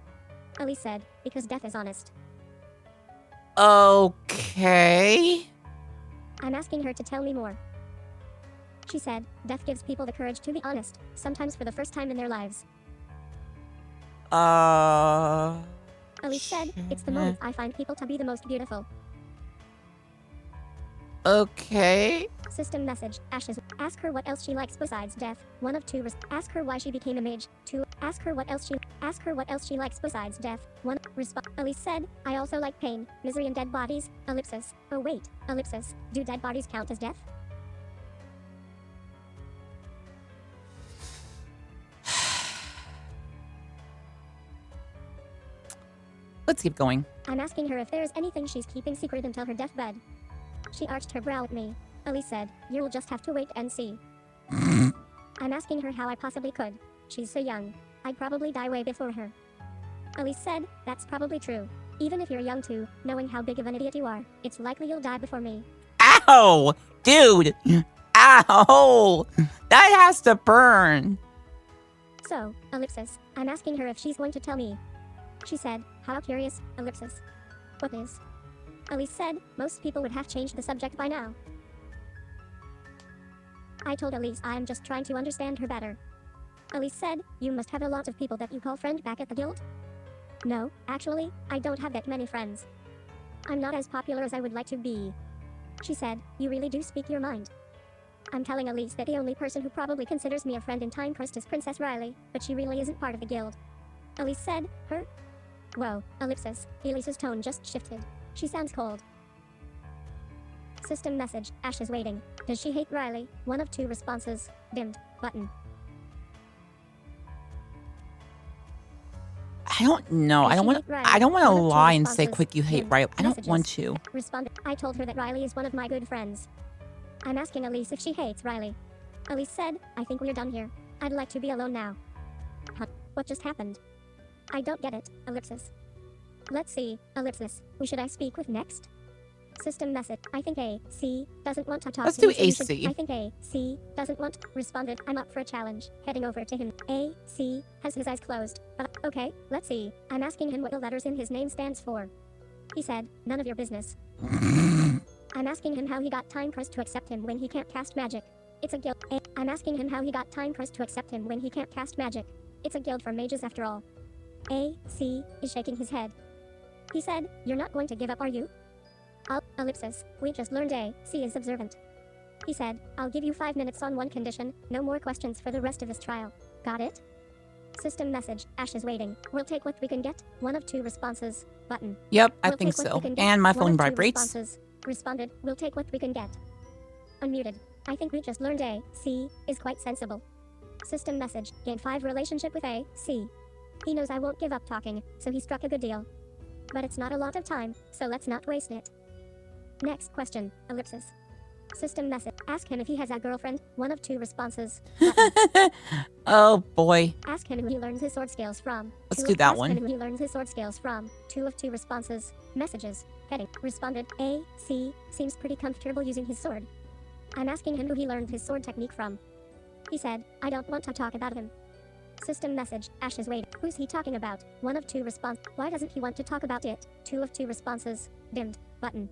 Elise said, because death is honest. Okay. I'm asking her to tell me more. She said, death gives people the courage to be honest, sometimes for the first time in their lives. Elise said, it's the moment I find people to be the most beautiful. Okay. System message. Ashes. Ask her what else she likes besides death. 1 of 2. Ask her why she became a mage. 2. Ask her what else she likes besides death. 1. Response. Elise said, I also like pain, misery and dead bodies. Ellipsis. Oh wait. Ellipsis. Do dead bodies count as death? Let's keep going. I'm asking her if there is anything she's keeping secret until her deathbed. She arched her brow at me. Elise said, you'll just have to wait and see. I'm asking her how I possibly could. She's so young. I'd probably die way before her. Elise said, that's probably true. Even if you're young too, knowing how big of an idiot you are, it's likely you'll die before me. Ow! Dude! Ow! That has to burn. So, ellipsis, I'm asking her if she's going to tell me. She said, how curious, ellipsis. What is? Elise said, most people would have changed the subject by now. I told Elise I'm just trying to understand her better. Elise said, you must have a lot of people that you call friend back at the guild? No, actually, I don't have that many friends. I'm not as popular as I would like to be. She said, you really do speak your mind. I'm telling Elise that the only person who probably considers me a friend in TimeCrest is Princess Riley, but she really isn't part of the guild. Elise said, her? Whoa, ellipsis. Elise's tone just shifted. She sounds cold. System message. Ash is waiting. Does she hate Riley? 1 of 2 responses. Dimmed. Button. I don't know. I don't want to lie and say quick you hate Riley. I don't want to. Responded. I told her that Riley is one of my good friends. I'm asking Elise if she hates Riley. Elise said, I think we're done here. I'd like to be alone now. Huh? What just happened? I don't get it, ellipsis. Let's see, ellipsis. Who should I speak with next? System message. I think A, C, doesn't want to talk Let's to do me, so AC. I think A, C, doesn't want to. Responded. I'm up for a challenge. Heading over to him. A, C, has his eyes closed. Okay, let's see. I'm asking him what the letters in his name stands for. He said, none of your business. I'm asking him how he got TimeCrest to accept him when he can't cast magic. It's a guild. I'm asking him how he got TimeCrest to accept him when he can't cast magic. It's a guild for mages after all. A, C, is shaking his head. He said, you're not going to give up, are you? Ellipsis. We just learned A, C is observant. He said, I'll give you 5 minutes on one condition, no more questions for the rest of this trial. Got it? System message. Ash is waiting. We'll take what we can get. 1 of 2 responses. Button. Yep, I We'll think take what so. we can get. And my 1 phone of 2 vibrates. responses. Responded. We'll take what we can get. Unmuted. I think we just learned A, C, is quite sensible. System message. Gain 5 relationship with A, C. He knows I won't give up talking, so he struck a good deal. But it's not a lot of time, so let's not waste it. Next question, ellipsis. System message. Ask him if he has a girlfriend. 1 of 2 responses. Oh boy. Ask him who he learns his sword skills from. Let's do that Ask one. him who he learns his sword skills from. 2 of 2 responses. Messages. Heading. Responded. A, C, seems pretty comfortable using his sword. I'm asking him who he learned his sword technique from. He said, I don't want to talk about him. System message. Ash is waiting. Who's he talking about? 1 of 2 response. Why doesn't he want to talk about it? 2 of 2 responses. Dimmed. Button.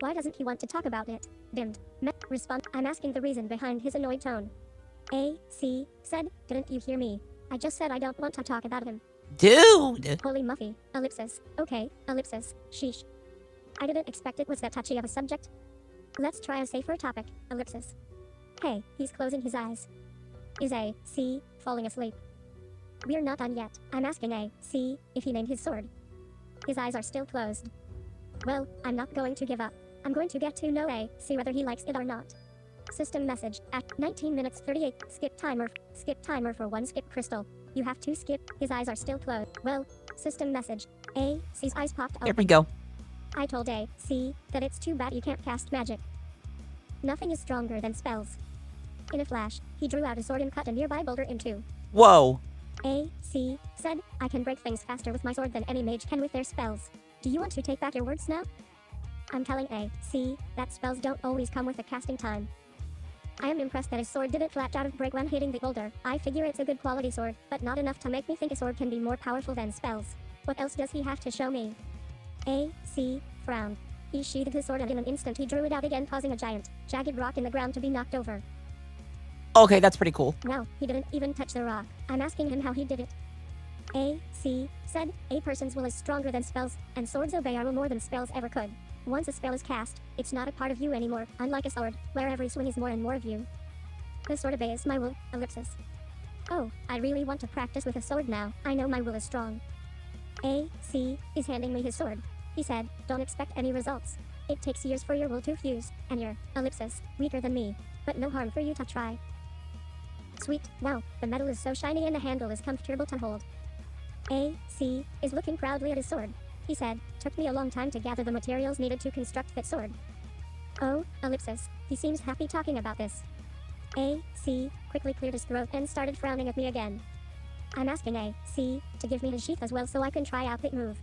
Why doesn't he want to talk about it? Dimmed. Respond. I'm asking the reason behind his annoyed tone. A, C, said, didn't you hear me? I just said I don't want to talk about him. Dude. Holy muffy. Ellipsis. Okay, ellipsis. Sheesh. I didn't expect it was that touchy of a subject. Let's try a safer topic. Ellipsis. Hey, he's closing his eyes. Is A, C, falling asleep? We're not done yet. I'm asking A, C, if he named his sword. His eyes are still closed. Well, I'm not going to give up. I'm going to get to know A, see whether he likes it or not. System message at 19 minutes 38. Skip timer. Skip timer for 1 skip crystal. You have to skip. His eyes are still closed. Well, system message. A, C's eyes popped Here open. we go. I told A, C, that it's too bad you can't cast magic. Nothing is stronger than spells. In a flash, he drew out a sword and cut a nearby boulder in two. Whoa. A, C, said, I can break things faster with my sword than any mage can with their spells. Do you want to take back your words now? I'm telling A, C, that spells don't always come with a casting time. I am impressed that his sword didn't flat out of break when hitting the boulder. I figure it's a good quality sword, but not enough to make me think a sword can be more powerful than spells. What else does he have to show me? A, C, frowned. He sheathed his sword and in an instant he drew it out again, causing a giant, jagged rock in the ground to be knocked over. Okay, that's pretty cool. Wow, he didn't even touch the rock. I'm asking him how he did it. A, C, said, a person's will is stronger than spells, and swords obey our will more than spells ever could. Once a spell is cast, it's not a part of you anymore, unlike a sword, where every swing is more and more of you. The sword obeys my will, ellipsis. Oh, I really want to practice with a sword now. I know my will is strong. A, C, is handing me his sword. He said, don't expect any results. It takes years for your will to fuse, and you're, ellipsis, weaker than me. But no harm for you to try. Sweet, wow, the metal is so shiny and the handle is comfortable to hold. A, C, is looking proudly at his sword. He said, took me a long time to gather the materials needed to construct that sword. Oh, ellipsis, he seems happy talking about this. A, C, quickly cleared his throat and started frowning at me again. I'm asking A, C, to give me his sheath as well so I can try out that move.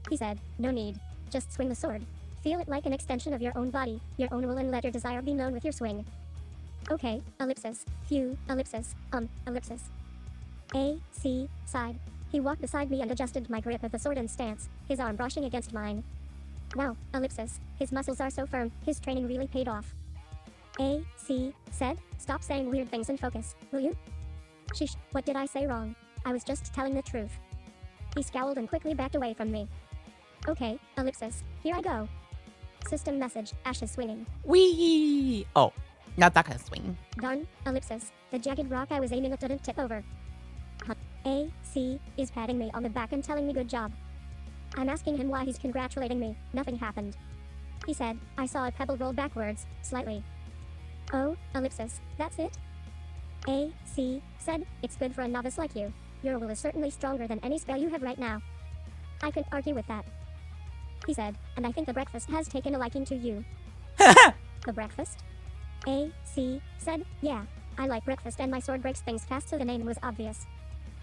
He said, no need. Just swing the sword. Feel it like an extension of your own body, your own will, and let your desire be known with your swing. Okay, ellipsis, phew, ellipsis, ellipsis. A, C, sighed. He walked beside me and adjusted my grip of the sword and stance, his arm brushing against mine. Wow, ellipsis, his muscles are so firm, his training really paid off. A, C, said, stop saying weird things and focus, will you? Sheesh, what did I say wrong? I was just telling the truth. He scowled and quickly backed away from me. Okay, ellipsis, here I go. System message, ashes swinging. Wee! Oh, not that kind of swing. Darn, ellipsis, the jagged rock I was aiming at didn't tip over. A, C, is patting me on the back and telling me good job. I'm asking him why he's congratulating me. Nothing happened. He said, I saw a pebble roll backwards, slightly. Oh, ellipsis, that's it? A, C, said, it's good for a novice like you. Your will is certainly stronger than any spell you have right now. I couldn't argue with that. He said, and I think the breakfast has taken a liking to you. The breakfast? A, C, said, yeah, I like breakfast and my sword breaks things fast so the name was obvious.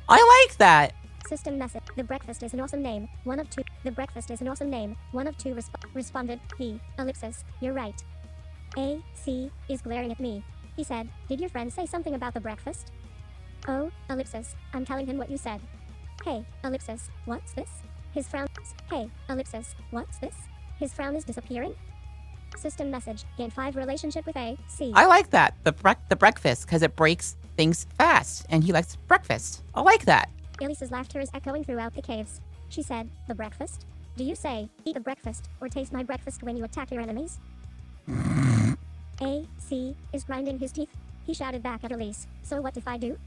I like that. System message. The breakfast is an awesome name. One of two. The breakfast is an awesome name. One of two responded. He, ellipsis, you're right. A, C, is glaring at me. He said, did your friend say something about the breakfast? Oh, ellipsis, I'm telling him what you said. Hey, ellipsis, what's this? His frown. Hey, ellipsis, what's this? His frown is disappearing. System message. Gain 5 relationship with A, C. I like that. The breakfast, because it breaks things fast, and he likes breakfast. I like that. Elise's laughter is echoing throughout the caves. She said, the breakfast? Do you say, eat a breakfast, or taste my breakfast when you attack your enemies? A, C, is grinding his teeth. He shouted back at Elise, so what if I do?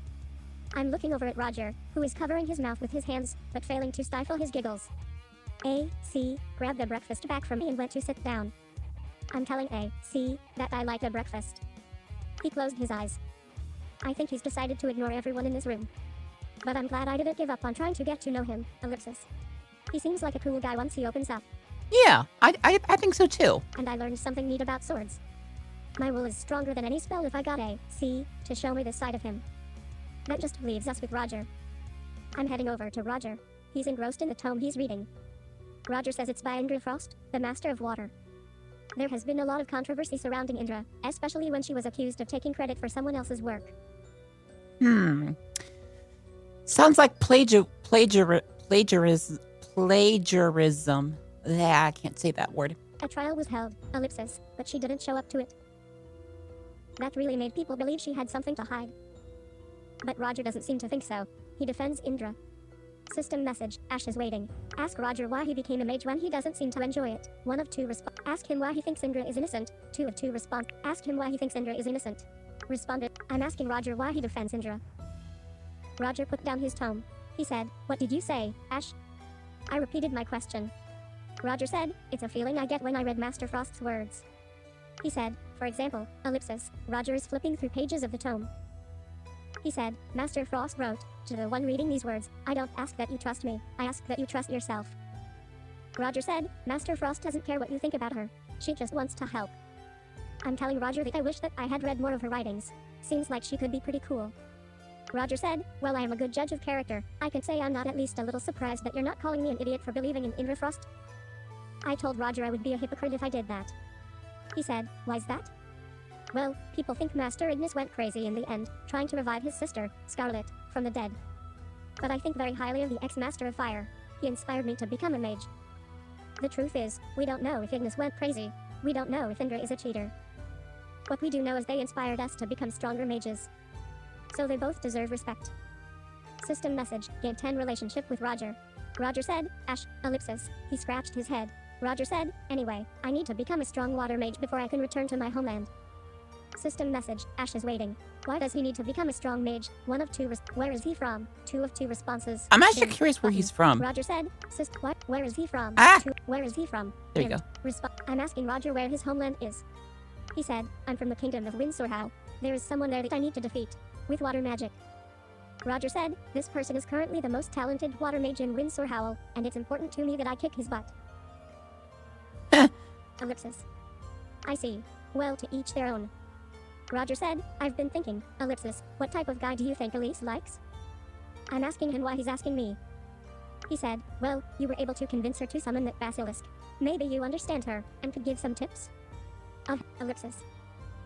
I'm looking over at Roger, who is covering his mouth with his hands, but failing to stifle his giggles. A, C, grabbed the breakfast back from me and went to sit down. I'm telling A, C, that I like the breakfast. He closed his eyes. I think he's decided to ignore everyone in this room. But I'm glad I didn't give up on trying to get to know him, ellipsis. He seems like a cool guy once he opens up. Yeah, I think so too. And I learned something neat about swords. My will is stronger than any spell if I got A, C, to show me this side of him. That just leaves us with Roger. I'm heading over to Roger. He's engrossed in the tome he's reading. Roger says it's by Indra Frost, the Master of Water. There has been a lot of controversy surrounding Indra, especially when she was accused of taking credit for someone else's work. Sounds like plagiarism. Yeah, I can't say that word. A trial was held, ellipsis, but she didn't show up to it. That really made people believe she had something to hide. But Roger doesn't seem to think so. He defends Indra. System message, Ash is waiting. Ask Roger why he became a mage when he doesn't seem to enjoy it. 1 of 2 respond. Ask him why he thinks Indra is innocent. 2 of 2 respond. Ask him why he thinks Indra is innocent. Responded, I'm asking Roger why he defends Indra. Roger put down his tome. He said, "What did you say, Ash?" I repeated my question. Roger said, "It's a feeling I get when I read Master Frost's words." He said, "For example, ellipsis." Roger is flipping through pages of the tome. He said, "Master Frost wrote, to the one reading these words, I don't ask that you trust me, I ask that you trust yourself." Roger said, "Master Frost doesn't care what you think about her. She just wants to help." I'm telling Roger that I wish that I had read more of her writings. Seems like she could be pretty cool. Roger said, "Well, I am a good judge of character. I can say I'm not at least a little surprised that you're not calling me an idiot for believing in Indra Frost." I told Roger I would be a hypocrite if I did that. He said, "Why's that?" "Well, people think Master Ignis went crazy in the end, trying to revive his sister, Scarlet, from the dead. But I think very highly of the ex-Master of Fire. He inspired me to become a mage. The truth is, we don't know if Ignis went crazy. We don't know if Indra is a cheater. What we do know is they inspired us to become stronger mages. So they both deserve respect." System message, Game 10 relationship with Roger. Roger said, "Ash, ellipsis." He scratched his head. Roger said, "Anyway, I need to become a strong water mage before I can return to my homeland." System message, Ash is waiting. Why does he need to become a strong mage? One of two where is he from? Two of two responses. I'm actually Him. curious where he's from. Roger said, what? Where is he from? Ah! Where is he from? There you Him. go. I'm asking Roger where his homeland is. He said, "I'm from the kingdom of Windsorhow. There is someone there that I need to defeat. With water magic." Roger said, "This person is currently the most talented water mage in Windsorhow, and it's important to me that I kick his butt." Ellipsis. I see. Well, to each their own. Roger said, "I've been thinking, ellipsis, what type of guy do you think Elise likes?" I'm asking him why he's asking me. He said, "Well, you were able to convince her to summon that basilisk. Maybe you understand her, and could give some tips?" Ellipsis.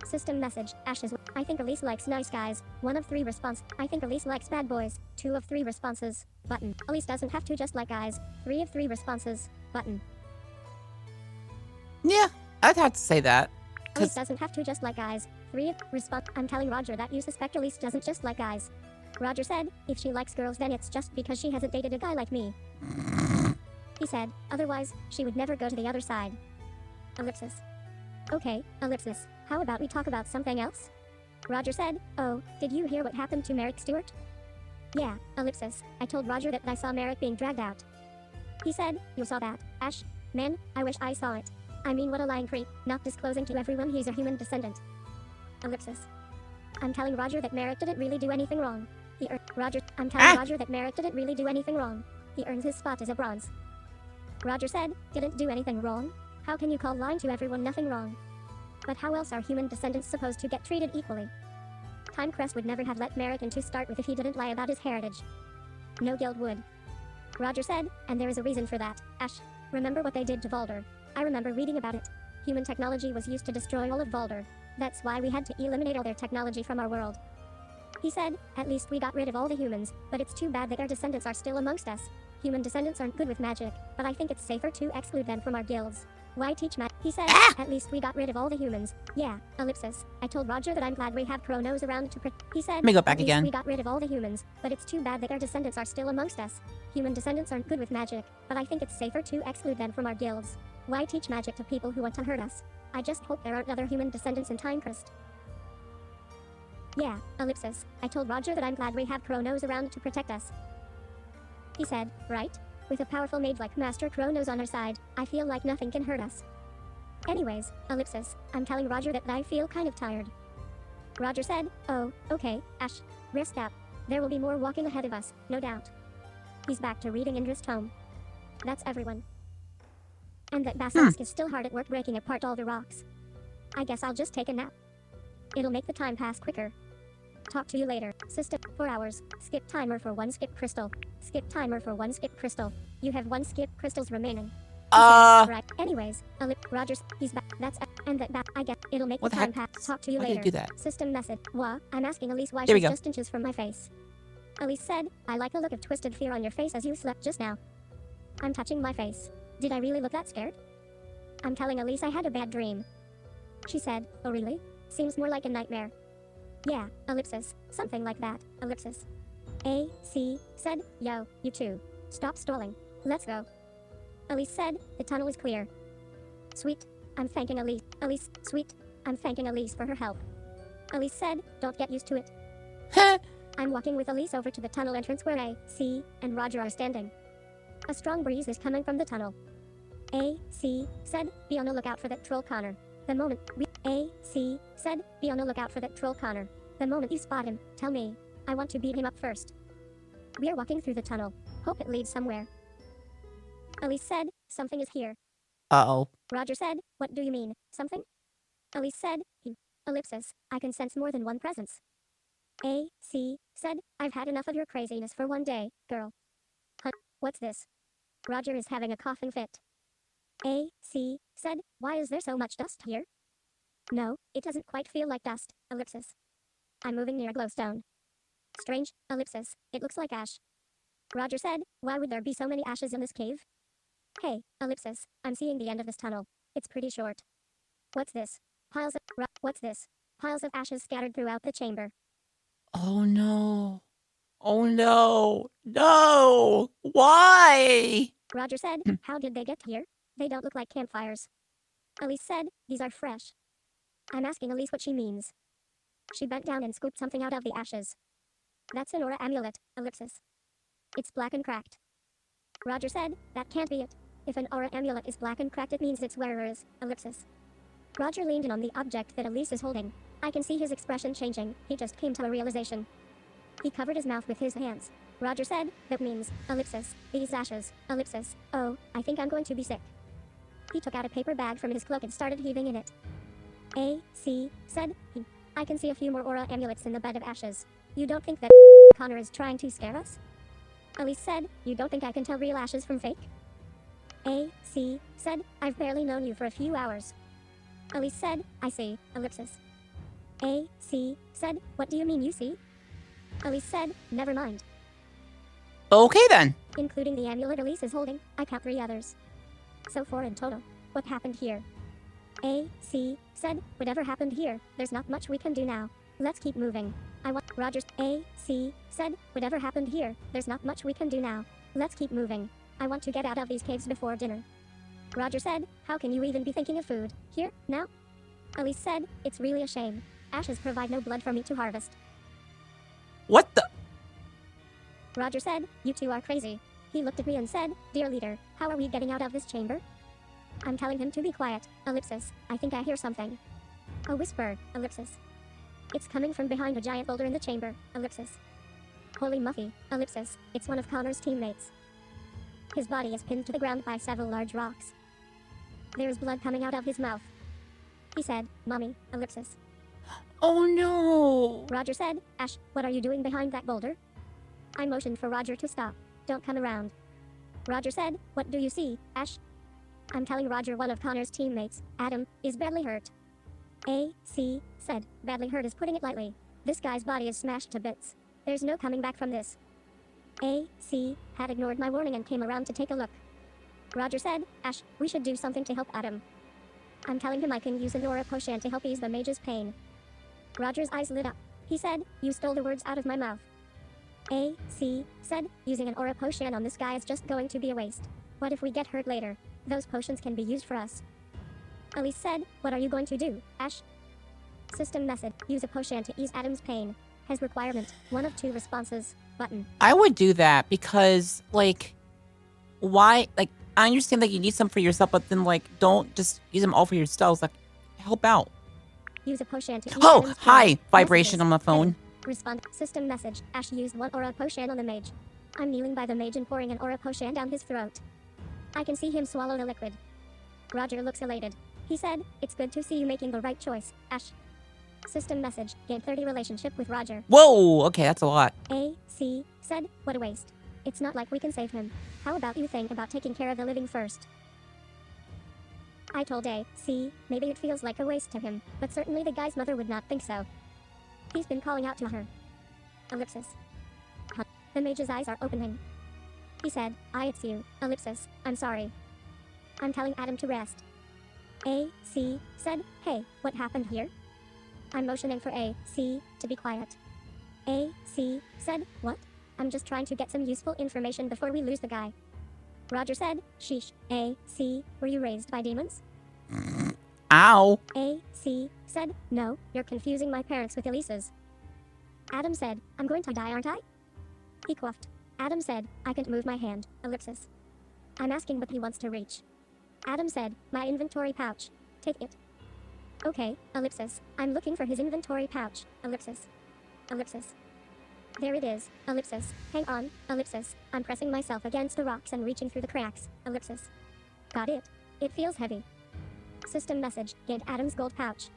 System message, Ashes. I think Elise likes nice guys. 1 of 3 response. I think Elise likes bad boys. 2 of 3 responses. Button. Elise doesn't have to just like guys. 3 of 3 responses. Button. Yeah, I'd have to say that. Elise doesn't have to just like guys. 3 of response. I'm telling Roger that you suspect Elise doesn't just like guys. Roger said, "If she likes girls, then it's just because she hasn't dated a guy like me." He said, "Otherwise, she would never go to the other side." Ellipsis. Okay, ellipsis. How about we talk about something else? Roger said, "Oh, did you hear what happened to Merrick Stewart?" Yeah, ellipsis. I told Roger that I saw Merrick being dragged out. He said, "You saw that, Ash? Man, I wish I saw it. I mean, what a lying creep, not disclosing to everyone he's a human descendant." Ellipsis. I'm telling Roger that Merrick didn't really do anything wrong. I'm telling Roger that Merrick didn't really do anything wrong. He earns his spot as a bronze. Roger said, "Didn't do anything wrong? How can you call lying to everyone nothing wrong? But how else are human descendants supposed to get treated equally? TimeCrest would never have let Merrick in to start with if he didn't lie about his heritage. No guild would." Roger said, "And there is a reason for that, Ash. Remember what they did to Voldor?" I remember reading about it. Human technology was used to destroy all of Voldor. That's why we had to eliminate all their technology from our world. He said, "At least we got rid of all the humans, but it's too bad that our descendants are still amongst us. Human descendants aren't good with magic, but I think it's safer to exclude them from our guilds. Why teach magic?" He said, "At least we got rid of all the humans." Yeah, ellipsis. I told Roger that I'm glad we have Chronos around to He said, Let me go back "At least again. we got rid of all the humans, but it's too bad that our descendants are still amongst us. Human descendants aren't good with magic, but I think it's safer to exclude them from our guilds. Why teach magic to people who want to hurt us? I just hope there aren't other human descendants in TimeCrest." Yeah, ellipsis. I told Roger that I'm glad we have Chronos around to protect us. He said, "Right? With a powerful mage like Master Chronos on our side, I feel like nothing can hurt us." Anyways, ellipsis. I'm telling Roger that I feel kind of tired. Roger said, "Oh, okay, Ash. Rest up. There will be more walking ahead of us, no doubt." He's back to reading Indra's tome. That's everyone. And that basilisk is still hard at work breaking apart all the rocks. I guess I'll just take a nap. It'll make the time pass quicker. Talk to you later. System. 4 hours. Skip timer for 1 skip crystal. Skip timer for 1 skip crystal. You have 1 skip crystals remaining. Right. Anyways, Rogers, he's back. That's and that I guess it'll make What the the time heck? pass. Talk to you Why did later. you do that? System message. I'm asking Elise why There we she's go. just inches from my face. Elise said, "I like the look of twisted fear on your face as you slept just now." I'm touching my face. Did I really look that scared? I'm telling Elise I had a bad dream. She said, "Oh really? Seems more like a nightmare." Yeah, ellipsis. Something like that, ellipsis. AC said, "Yo, you two. Stop stalling. Let's go." Elise said, "The tunnel is clear." Sweet. I'm thanking Elise. Elise, sweet. I'm thanking Elise for her help. Elise said, "Don't get used to it." I'm walking with Elise over to the tunnel entrance where A, C, and Roger are standing. A strong breeze is coming from the tunnel. A, C, said, be on the lookout for that troll Connor. The moment A, C, said, be on the lookout for that troll Connor. The moment you spot him, tell me. I want to beat him up first. We are walking through the tunnel. Hope it leads somewhere. Elise said, something is here. Uh-oh. Roger said, what do you mean, something? Elise said, ellipsis, I can sense more than one presence. A, C, said, I've had enough of your craziness for one day, girl. What's this? Roger is having a coughing fit. A, C, said, why is there so much dust here? No, it doesn't quite feel like dust, ellipsis. I'm moving near a glowstone. Strange, ellipsis, it looks like ash. Roger said, why would there be so many ashes in this cave? Hey, ellipsis, I'm seeing the end of this tunnel. It's pretty short. What's this? What's this? Piles of ashes scattered throughout the chamber. Oh no. Oh no. No! Why? Roger said, how did they get here? They don't look like campfires. Elise said, these are fresh. I'm asking Elise what she means. She bent down and scooped something out of the ashes. That's an aura amulet, ellipsis. It's black and cracked. Roger said, that can't be it. If an aura amulet is black and cracked, it means its wearer is, ellipsis. Roger leaned in on the object that Elise is holding. I can see his expression changing. He just came to a realization. He covered his mouth with his hands. Roger said, that means, ellipsis, these ashes, ellipsis. Oh, I think I'm going to be sick. He took out a paper bag from his cloak and started heaving in it. A, C, said, I can see a few more aura amulets in the bed of ashes. You don't think that Connor is trying to scare us? Elise said, you don't think I can tell real ashes from fake? A, C, said, I've barely known you for a few hours. Elise said, I see, ellipsis. A, C, said, what do you mean you see? Elise said, never mind. Okay then. Including the amulet Elise is holding, I count 3 others. So 4 in total. What happened here? A, C, said, whatever happened here, there's not much we can do now. Let's keep moving. Roger's A, C, said, whatever happened here, there's not much we can do now. Let's keep moving. I want to get out of these caves before dinner. Roger said, how can you even be thinking of food, here, now? Elise said, it's really a shame. Ashes provide no blood for me to harvest. What the? Roger said, you two are crazy. He looked at me and said, dear leader, how are we getting out of this chamber? I'm telling him to be quiet, ellipsis. I think I hear something. A whisper, ellipsis. It's coming from behind a giant boulder in the chamber, ellipsis. Holy Muffy, ellipsis, it's one of Connor's teammates. His body is pinned to the ground by several large rocks. There's blood coming out of his mouth. He said, Mommy, ellipsis. Oh no. Roger said, Ash, what are you doing behind that boulder? I motioned for Roger to stop. Don't come around. Roger said, what do you see, Ash? I'm telling Roger one of Connor's teammates, Adam, is badly hurt. A, C, said, badly hurt is putting it lightly. This guy's body is smashed to bits. There's no coming back from this. A, C, had ignored my warning and came around to take a look. Roger said, Ash, we should do something to help Adam. I'm telling him I can use an aura potion to help ease the mage's pain. Roger's eyes lit up. He said, you stole the words out of my mouth. A, C, said, using an aura potion on this guy is just going to be a waste. What if we get hurt later? Those potions can be used for us. Elise said, what are you going to do, Ash? System message, use a potion to ease Adam's pain. Has requirement, 1 of 2 responses, button. I would do that because, like, why? Like, I understand that you need some for yourself, but then, like, don't just use them all for yourselves. Like, help out. Use a potion to ease Oh, Adam's hi. pain. Vibration Messages. on my phone. Respond. System message. Ash used 1 aura potion on the mage. I'm kneeling by the mage and pouring an aura potion down his throat. I can see him swallow the liquid. Roger looks elated. He said, it's good to see you making the right choice, Ash. System message. Gain 30 relationship with Roger. Whoa. Okay, that's a lot. A, C, said, what a waste. It's not like we can save him. How about you think about taking care of the living first? I told A, C, maybe it feels like a waste to him, but certainly the guy's mother would not think so. He's been calling out to her. Ellipsis. Huh. The mage's eyes are opening. He said, it's you, ellipsis, I'm sorry. I'm telling Adam to rest. A, C, said, hey, what happened here? I'm motioning for A, C, to be quiet. A, C, said, what? I'm just trying to get some useful information before we lose the guy. Roger said, sheesh, A, C, were you raised by demons? Ow. A, C, said, no, you're confusing my parents with Elise's. Adam said, I'm going to die, aren't I? He coughed. Adam said, I can't move my hand, ellipsis. I'm asking what he wants to reach. Adam said, my inventory pouch. Take it. Okay, ellipsis. I'm looking for his inventory pouch, ellipsis. Ellipsis. There it is, ellipsis. Hang on, ellipsis. I'm pressing myself against the rocks and reaching through the cracks, ellipsis. Got it. It feels heavy. System message, gained Adam's gold pouch.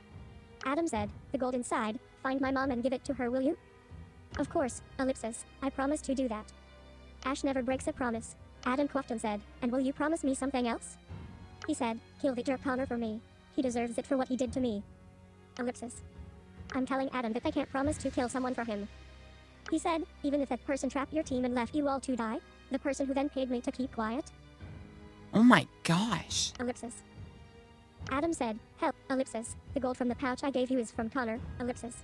Adam said, the gold inside, find my mom and give it to her, will you? Of course, ellipsis. I promise to do that. Ash never breaks a promise. Adam coughed and said, and will you promise me something else? He said, kill the jerk Connor for me. He deserves it for what he did to me. Ellipsis. I'm telling Adam that I can't promise to kill someone for him. He said, even if that person trapped your team and left you all to die, the person who then paid me to keep quiet? Oh my gosh. Ellipsis. Adam said, help, ellipsis. The gold from the pouch I gave you is from Connor, ellipsis.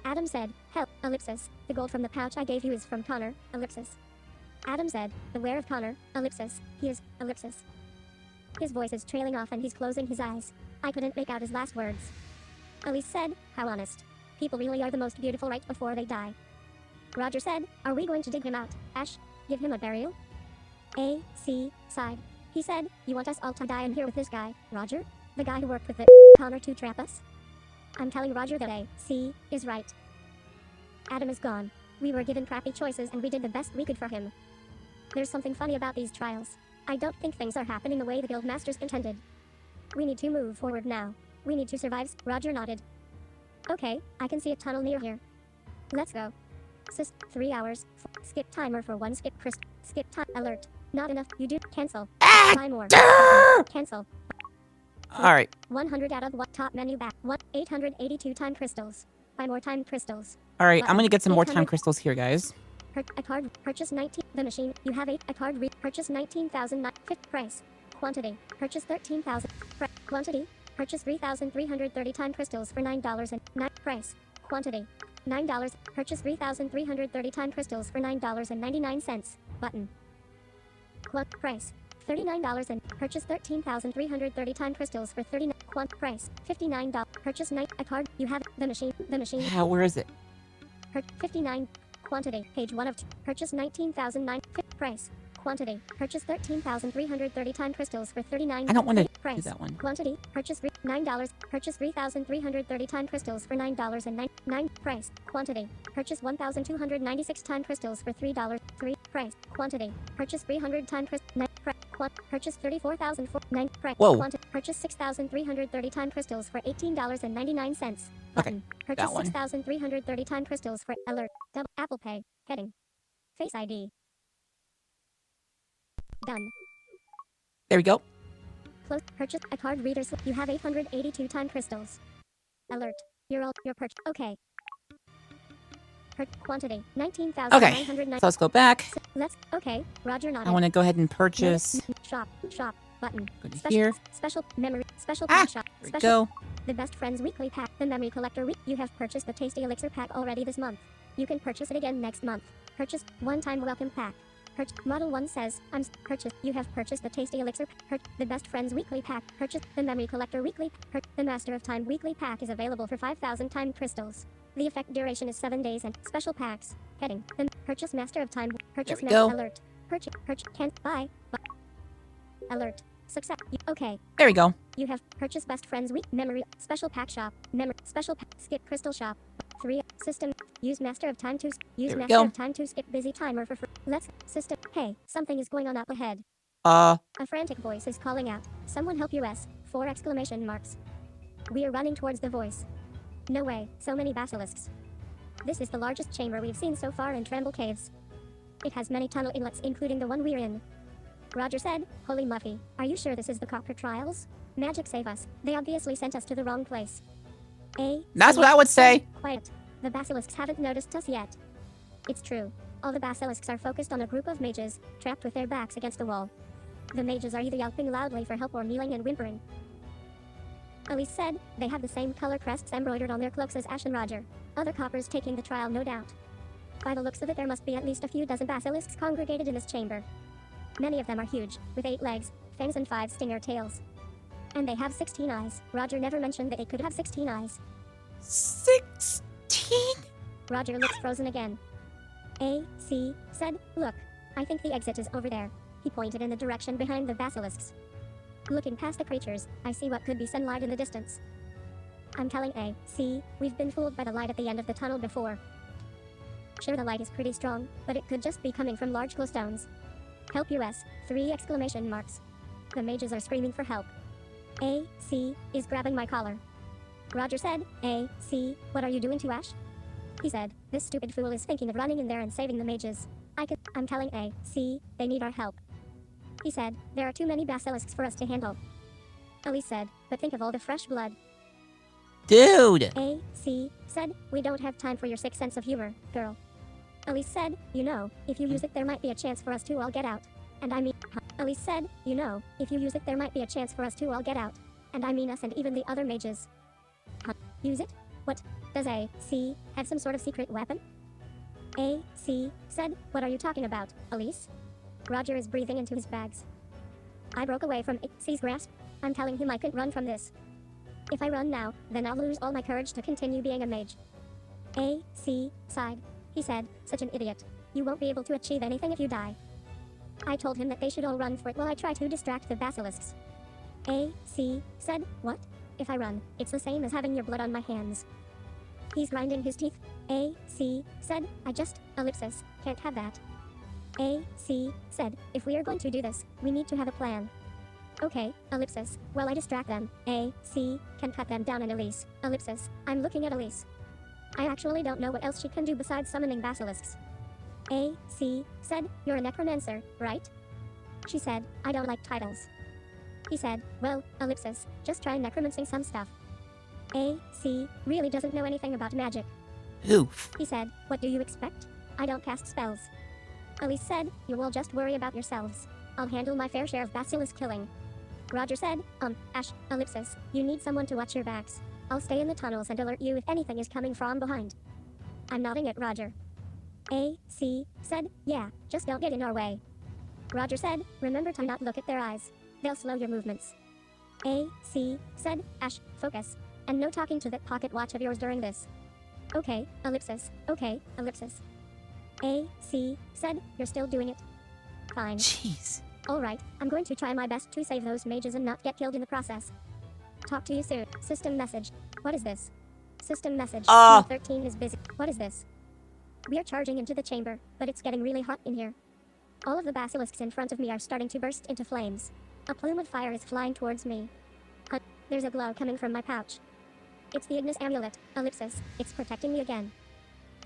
Adam said, help, ellipsis. The gold from the pouch I gave you is from Connor, ellipsis. Adam said, beware of Connor, ellipsis. He is, ellipsis. His voice is trailing off and he's closing his eyes. I couldn't make out his last words. Elise said, how honest. People really are the most beautiful right before they die. Roger said, are we going to dig him out, Ash? Give him a burial? A.C. sighed. He said, you want us all to die in here with this guy, Roger? The guy who worked with the Connor to trap us? I'm telling Roger that A.C. is right. Adam is gone. We were given crappy choices and we did the best we could for him. There's something funny about these trials. I don't think things are happening the way the guildmasters intended. We need to move forward now. We need to survive. Roger nodded. Okay, I can see a tunnel near here. Let's go. 3 hours. Skip timer for 1 skip Chris. Skip time alert. Not enough. You do cancel. Buy more. Cancel. Alright. 100 out of what top menu back. 882 time crystals. Buy more time crystals. Alright, I'm gonna get some more time 800 crystals here, guys. A card. Purchase 19. The machine. You have a card. Purchase 19,000. Fifth price. Quantity. Purchase 13,000. Quantity. Purchase 3,330 time crystals for $9 and 9 price. Quantity. $9. Purchase 3,330 time crystals for $9.99. Button. Price. $39 and purchase 13,330 time crystals for $39. Price. $59. Purchase a card. You have the machine. The machine. Yeah, where is it? 59. Quantity. Page 1 of 2. Purchase 19,009. Price. Quantity. Purchase 13,330 time crystals for $39. I don't want to do price. that one. Quantity. Purchase $9. Purchase 3,330 time crystals for $9.09. Price. Quantity. Purchase 1,296 time crystals for $3. 3. Price. Quantity. Purchase 300 time crystals. 9. Purchase 34,004. 9. Price. Whoa. Quantity. Purchase 6,330 time crystals for $18.99. Okay, Button. Purchase that one. 6,330 time crystals for alert. Double Apple Pay. Heading. Face ID. Done. There we go. Close. Purchase a card reader slip. You have 882 time crystals. Alert. Your purchase. Okay. Quantity. 19,909. So let's go back. Let's. Okay. Roger nodded. I want to go ahead and purchase. Shop. Button. Go to Special, here. Special memory. Special Ah, shop. There we Special. go. The Best Friends Weekly Pack. The Memory Collector Week. You have purchased the Tasty Elixir Pack already this month. You can purchase it again next month. Purchase one-time welcome pack. Model 1 says, purchased. You have purchased the Tasty Elixir the Best Friends Weekly Pack. Purchase the Memory Collector Weekly the Master of Time Weekly Pack is available for 5,000 time crystals. The effect duration is 7 days and special packs. Heading. Then purchase Master of Time. Purchase There we go. Alert. Purchase. Can't buy. Alert. Success. Okay. There we go. You have purchased Best Friends Week Memory Special Pack Shop. Special pack, Skip Crystal Shop. 3. System. Use Master of Time to skip busy timer for free. Let's system. Hey, something is going on up ahead. A frantic voice is calling out. Someone help us. 4 exclamation marks. We are running towards the voice. No way, so many basilisks. This is the largest chamber we've seen so far in Tremble Caves. It has many tunnel inlets, including the one we're in. Roger said, holy Muffy, are you sure this is the Copper Trials? Magic save us, they obviously sent us to the wrong place. That's what I would say. Quiet. The basilisks haven't noticed us yet. It's true. All the basilisks are focused on a group of mages, trapped with their backs against the wall. The mages are either yelping loudly for help or kneeling and whimpering. Elise said, they have the same color crests embroidered on their cloaks as Ash and Roger. Other coppers taking the trial, no doubt. By the looks of it, there must be at least a few dozen basilisks congregated in this chamber. Many of them are huge, with 8 legs, fangs and 5 stinger tails. And they have 16 eyes. Roger never mentioned that they could have 16 eyes. 16? Roger looks frozen again. AC said, look, I think the exit is over there. He pointed in the direction behind the basilisks. Looking past the creatures, I see what could be sunlight in the distance. I'm telling AC, we've been fooled by the light at the end of the tunnel before. Sure, the light is pretty strong, but it could just be coming from large glowstones. Help US, 3 exclamation marks. The mages are screaming for help. AC is grabbing my collar. Roger said, AC, what are you doing to Ash? He said, this stupid fool is thinking of running in there and saving the mages. I'm telling AC, they need our help. He said, there are too many basilisks for us to handle. Elise said, but think of all the fresh blood. Dude! AC said, we don't have time for your sick sense of humor, girl. Elise said, you know, if you use it there might be a chance for us to all get out. And I mean, Elise said, you know, if you use it there might be a chance for us to all get out. And I mean us and even the other mages. Use it? What? Does AC have some sort of secret weapon? AC said, what are you talking about, Elise? Roger is breathing into his bags. I broke away from AC's grasp. I'm telling him I can't run from this. If I run now, then I'll lose all my courage to continue being a mage. AC sighed. He said, such an idiot. You won't be able to achieve anything if you die. I told him that they should all run for it while I try to distract the basilisks. AC said, what? If I run, it's the same as having your blood on my hands. He's grinding his teeth. AC said, I just, ellipsis, can't have that. AC said, if we are going to do this, we need to have a plan. Okay, ellipsis, while I distract them, AC can cut them down and Elise, ellipsis, I'm looking at Elise. I actually don't know what else she can do besides summoning basilisks. AC said, you're a necromancer, right? She said, I don't like titles. He said, well, ellipsis, just try necromancing some stuff. AC really doesn't know anything about magic. Oof. He said, what do you expect? I don't cast spells. Elise said, you will just worry about yourselves. I'll handle my fair share of basilisk killing. Roger said, Ash, ellipsis, you need someone to watch your backs. I'll stay in the tunnels and alert you if anything is coming from behind. I'm nodding at Roger. AC said, yeah, just don't get in our way. Roger said, remember to not look at their eyes. They'll slow your movements. AC said, Ash, focus. And no talking to that pocket watch of yours during this. Okay, ellipsis, okay, ellipsis. AC said, you're still doing it. Fine. Jeez. Alright, I'm going to try my best to save those mages and not get killed in the process. Talk to you soon. System message. What is this? System message. Team 13 is busy. What is this? We are charging into the chamber, but it's getting really hot in here. All of the basilisks in front of me are starting to burst into flames. A plume of fire is flying towards me. There's a glow coming from my pouch. It's the Ignis amulet, ellipsis. It's protecting me again.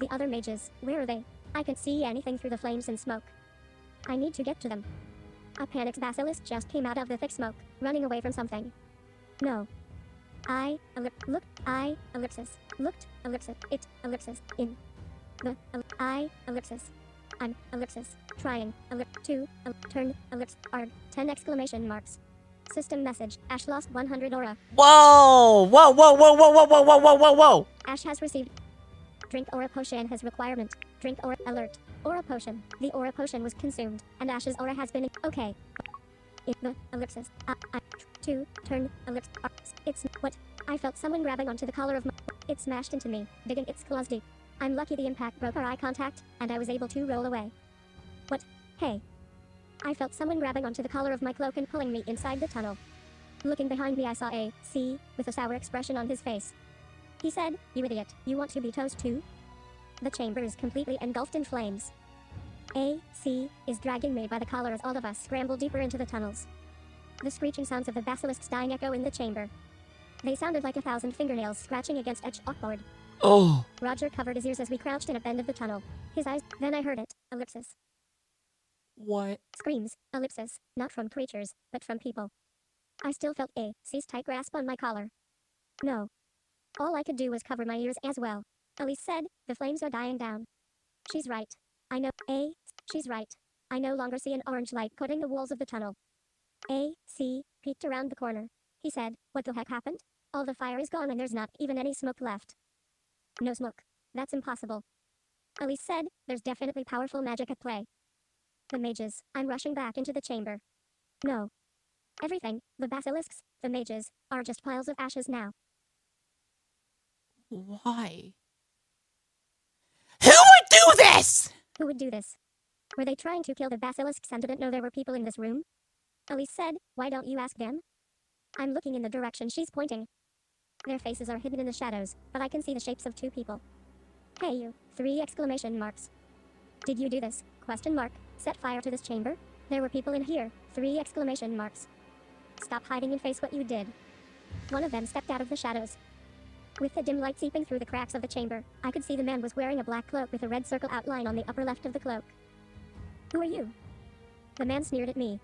The other mages, where are they? I can't see anything through the flames and smoke. I need to get to them. A panicked basilisk just came out of the thick smoke, running away from something. No. Ellipsis, looked, ellipsis, it, ellipsis, in. The, ellipsis. I'm, ellipsis, trying, turn, ellipsis, arg, 10 exclamation marks. System message, Ash lost 100 aura. Whoa! Whoa, whoa, whoa, whoa, whoa, whoa, whoa, whoa, whoa, whoa! Ash has received. Drink aura potion has requirement. Drink aura, alert. Aura potion. The aura potion was consumed, and Ash's aura has been, okay. The, ellipsis, to, turn, ellipsis, it's, what? I felt someone grabbing onto the collar of my, it smashed into me, digging its claws deep. I'm lucky the impact broke our eye contact, and I was able to roll away. What? Hey. I felt someone grabbing onto the collar of my cloak and pulling me inside the tunnel. Looking behind me I saw AC, with a sour expression on his face. He said, you idiot, you want to be toast too? The chamber is completely engulfed in flames. AC is dragging me by the collar as all of us scramble deeper into the tunnels. The screeching sounds of the basilisks dying echo in the chamber. They sounded like 1,000 fingernails scratching against a chalkboard. Oh. Roger covered his ears as we crouched in a bend of the tunnel. His eyes, then I heard it, ellipsis. What? Screams, ellipsis, not from creatures, but from people. I still felt AC's tight grasp on my collar. No. All I could do was cover my ears as well. Elise said, the flames are dying down. She's right. I know. She's right. I no longer see an orange light coating the walls of the tunnel. AC peeked around the corner. He said, what the heck happened? All the fire is gone and there's not even any smoke left. No smoke. That's impossible. Elise said, there's definitely powerful magic at play. The mages, I'm rushing back into the chamber. No. Everything, the basilisks, the mages, are just piles of ashes now. Why? Yes! Who would do this? Were they trying to kill the basilisks and didn't know there were people in this room? Elise said, why don't you ask them? I'm looking in the direction she's pointing. Their faces are hidden in the shadows, but I can see the shapes of 2 people. Hey you, 3 exclamation marks. Did you do this? Question mark. Set fire to this chamber? There were people in here, 3 exclamation marks. Stop hiding and face what you did. One of them stepped out of the shadows. With the dim light seeping through the cracks of the chamber, I could see the man was wearing a black cloak with a red circle outline on the upper left of the cloak. Who are you? The man sneered at me.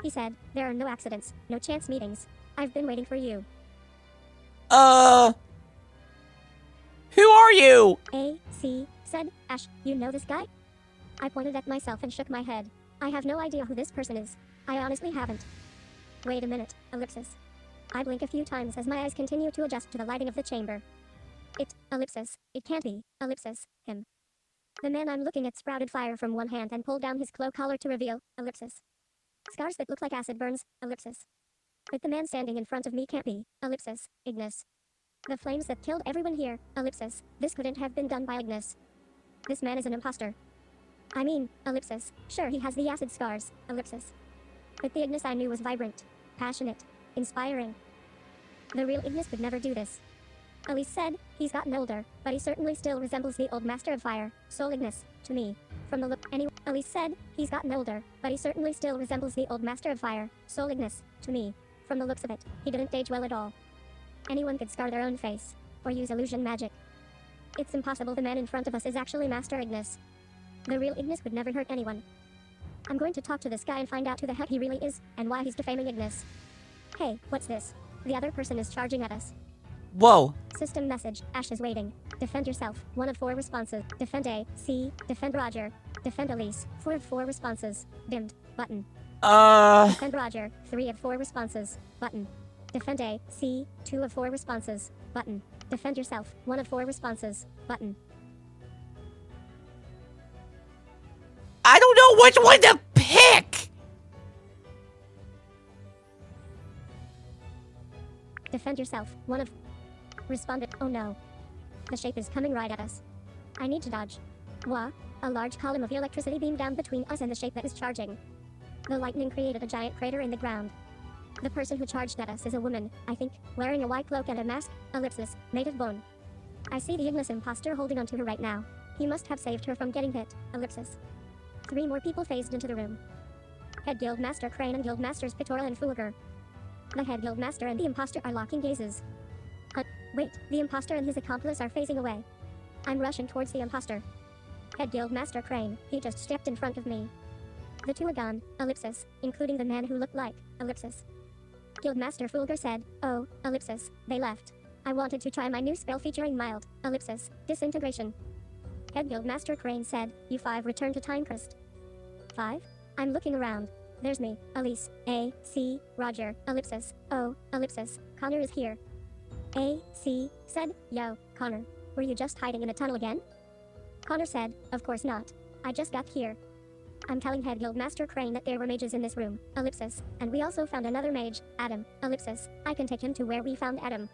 He said, there are no accidents, no chance meetings. I've been waiting for you. Who are you? A.C. said, Ash, you know this guy? I pointed at myself and shook my head. I have no idea who this person is. I honestly haven't. Wait a minute, ellipsis. I blink a few times as my eyes continue to adjust to the lighting of the chamber. Ellipsis, it can't be, ellipsis, him. The man I'm looking at sprouted fire from one hand and pulled down his cloak collar to reveal, ellipsis. Scars that look like acid burns, ellipsis. But the man standing in front of me can't be, ellipsis, Ignis. The flames that killed everyone here, ellipsis, this couldn't have been done by Ignis. This man is an imposter. I mean, ellipsis, sure he has the acid scars, ellipsis. But the Ignis I knew was vibrant, passionate, inspiring. The real Ignis could never do this. Elise said, he's gotten older, but he certainly still resembles the old master of fire, Soul Ignis, to me. From the look, anyway, Elise said, he's gotten older, but he certainly still resembles the old master of fire, Soul Ignis, to me. From the looks of it, he didn't age well at all. Anyone could scar their own face, or use illusion magic. It's impossible the man in front of us is actually Master Ignis. The real Ignis would never hurt anyone. I'm going to talk to this guy and find out who the heck he really is, and why he's defaming Ignis. Hey, what's this? The other person is charging at us. Whoa. System message, Ash is waiting. Defend yourself, 1 of 4 responses. Defend A, C, defend Roger. Defend Elise, 4 of 4 responses. Dimmed, button. Defend Roger, 3 of 4 responses. Button. Defend A, C, 2 of 4 responses. Button. Defend yourself, 1 of 4 responses. Button. I don't know which one to pick! Defend yourself, 1 of... Responded, oh no. The shape is coming right at us. I need to dodge. Wah, a large column of electricity beamed down between us and the shape that is charging. The lightning created a giant crater in the ground. The person who charged at us is a woman, I think, wearing a white cloak and a mask, ellipsis, made of bone. I see the Ignis imposter holding onto her right now. He must have saved her from getting hit, ellipsis. 3 more people phased into the room. Head Guildmaster Crane and Guildmasters Pitora and Fulgur. The head Guildmaster and the imposter are locking gazes. Wait, the imposter and his accomplice are phasing away. I'm rushing towards the imposter. Head Guildmaster Crane, he just stepped in front of me. The 2 are gone, ellipsis, including the man who looked like, ellipsis. Guildmaster Fulgur said, oh, ellipsis, they left. I wanted to try my new spell featuring mild, ellipsis, disintegration. Head Guildmaster Crane said, you 5 return to TimeCrest. 5? I'm looking around. There's me, Elise, A, C, Roger, ellipsis, oh, ellipsis, Connor is here. A, C, said, yo, Connor, were you just hiding in a tunnel again? Connor said, of course not. I just got here. I'm telling Head Guildmaster Crane that there were mages in this room, ellipsis, and we also found another mage, Adam, ellipsis. I can take him to where we found Adam.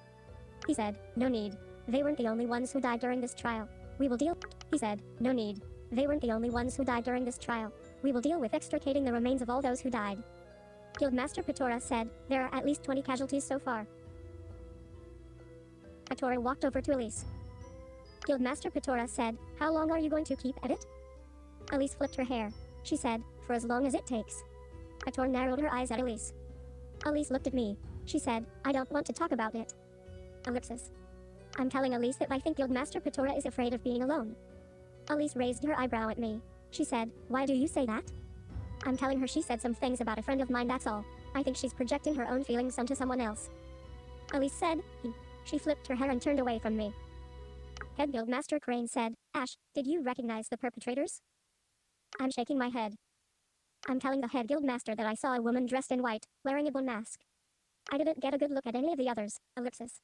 He said, no need. They weren't the only ones who died during this trial. We will deal. He said, no need. They weren't the only ones who died during this trial. We will deal with extricating the remains of all those who died. Guildmaster Pitora said, there are at least 20 casualties so far. Pitora walked over to Elise. Guildmaster Pitora said, how long are you going to keep at it? Elise flipped her hair. She said, for as long as it takes. Pitora narrowed her eyes at Elise. Elise looked at me. She said, I don't want to talk about it. Ellipsis. I'm telling Elise that I think Guildmaster Pitora is afraid of being alone. Elise raised her eyebrow at me. She said, why do you say that? I'm telling her she said some things about a friend of mine, that's all. I think she's projecting her own feelings onto someone else. Elise said, he. She flipped her hair and turned away from me. Head Guildmaster Crane said, Ash, did you recognize the perpetrators? I'm shaking my head. I'm telling the head Guildmaster that I saw a woman dressed in white, wearing a bone mask. I didn't get a good look at any of the others, ellipsis.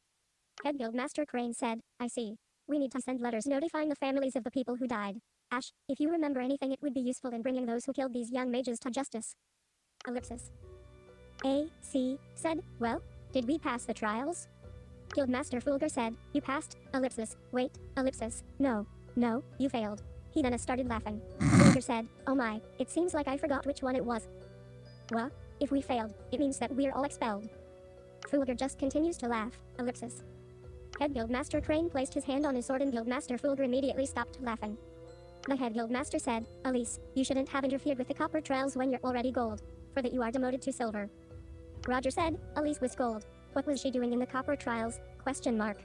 Head Guildmaster Crane said, I see. We need to send letters notifying the families of the people who died. Ash, if you remember anything it would be useful in bringing those who killed these young mages to justice. Ellipsis. A, C, said, well, did we pass the trials? Guildmaster Fulgur said, you passed, ellipsis, wait, ellipsis, no, you failed. He then started laughing. Fulgur said, "Oh my, it seems like I forgot which one it was." "What? If we failed, it means that we're all expelled." Fulgur just continues to laugh. Ellipsis. Head Guildmaster Crane placed his hand on his sword and Guildmaster Fulgur immediately stopped laughing. The head Guildmaster said, "Elise, you shouldn't have interfered with the copper trials when you're already gold. For that you are demoted to silver." Roger said, "Elise was gold. What was she doing in the copper trials? Question mark.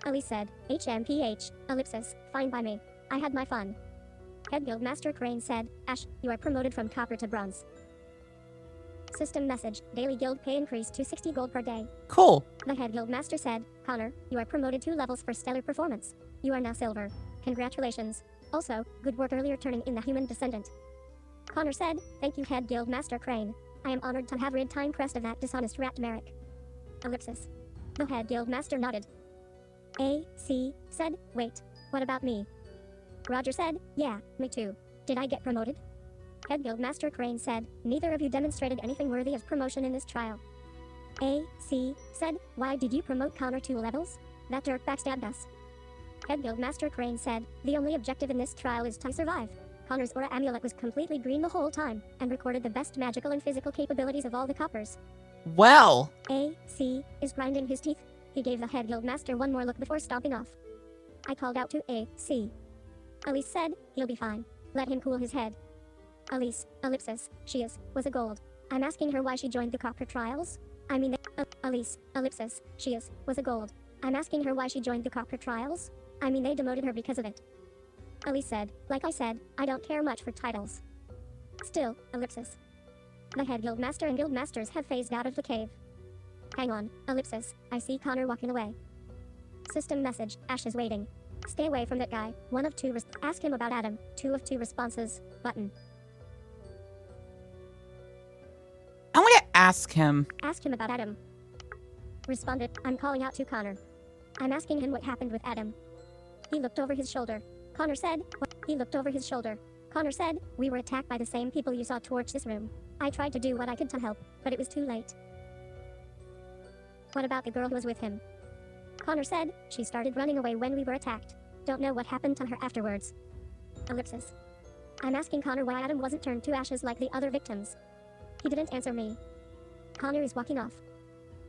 Elise said, "HMPH, ellipsis, fine by me. I had my fun." Head Guildmaster Crane said, "Ash, you are promoted from copper to bronze." System message, daily guild pay increased to 60 gold per day. Cool. The head Guildmaster said, "Connor, you are promoted 2 levels for stellar performance. You are now silver. Congratulations. Also, good work earlier turning in the human descendant." Connor said, "Thank you, head Guildmaster Crane. I am honored to have rid TimeCrest of that dishonest rat Merrick." Ellipsis. The head Guildmaster nodded. AC said, "Wait, what about me?" Roger said, "Yeah, me too. Did I get promoted?" Head Guildmaster Crane said, "Neither of you demonstrated anything worthy of promotion in this trial." AC said, "Why did you promote Connor 2 levels? That jerk backstabbed us." Head Guildmaster Crane said, "The only objective in this trial is to survive. Connor's aura amulet was completely green the whole time, and recorded the best magical and physical capabilities of all the coppers." Well. AC is grinding his teeth. He gave the head Guildmaster one more look before stomping off. I called out to AC. Elise said, "He'll be fine. Let him cool his head." Elise, ellipsis, was a gold. I'm asking her why she joined the copper trials? I mean, Elise, ellipsis, was a gold. I'm asking her why she joined the copper trials? I mean, they demoted her because of it. Elise said, "Like I said, I don't care much for titles." Still, ellipsis. The head Guildmaster and Guildmasters have phased out of the cave. Hang on, ellipsis, I see Connor walking away. System message, Ash is waiting. Stay away from that guy. 1 of 2 ask him about Adam. 2 of 2 responses, button. I'm going to ask him. Ask him about Adam. Responded, I'm calling out to Connor. I'm asking him what happened with Adam. He looked over his shoulder. Connor said, what? He looked over his shoulder. Connor said, "We were attacked by the same people you saw torch this room. I tried to do what I could to help, but it was too late." What about the girl who was with him? Connor said, "She started running away when we were attacked. Don't know what happened to her afterwards." Ellipsis. I'm asking Connor why Adam wasn't turned to ashes like the other victims. He didn't answer me. Connor is walking off.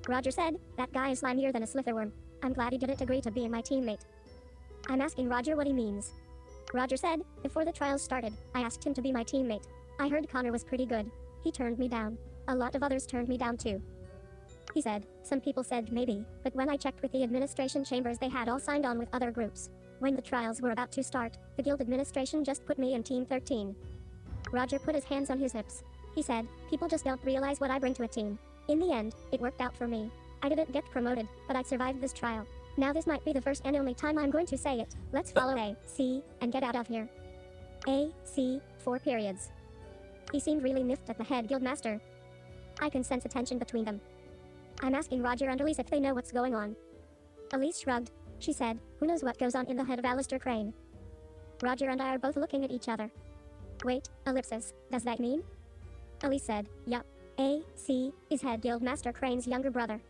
Roger said, "That guy is slimier than a slitherworm. I'm glad he didn't agree to be my teammate." I'm asking Roger what he means. Roger said, "Before the trials started, I asked him to be my teammate. I heard Connor was pretty good. He turned me down. A lot of others turned me down too." He said, "Some people said maybe, but when I checked with the administration chambers they had all signed on with other groups. When the trials were about to start, the guild administration just put me in Team 13. Roger put his hands on his hips. He said, "People just don't realize what I bring to a team. In the end, it worked out for me. I didn't get promoted, but I survived this trial. Now this might be the first and only time I'm going to say it. Let's follow A, C, and get out of here." A, C, 4 periods. He seemed really miffed at the head guildmaster. I can sense a tension between them. I'm asking Roger and Elise if they know what's going on. Elise shrugged. She said, "Who knows what goes on in the head of Alistair Crane?" Roger and I are both looking at each other. Wait, ellipsis, does that mean? Elise said, "Yup. A, C, is head guildmaster Crane's younger brother."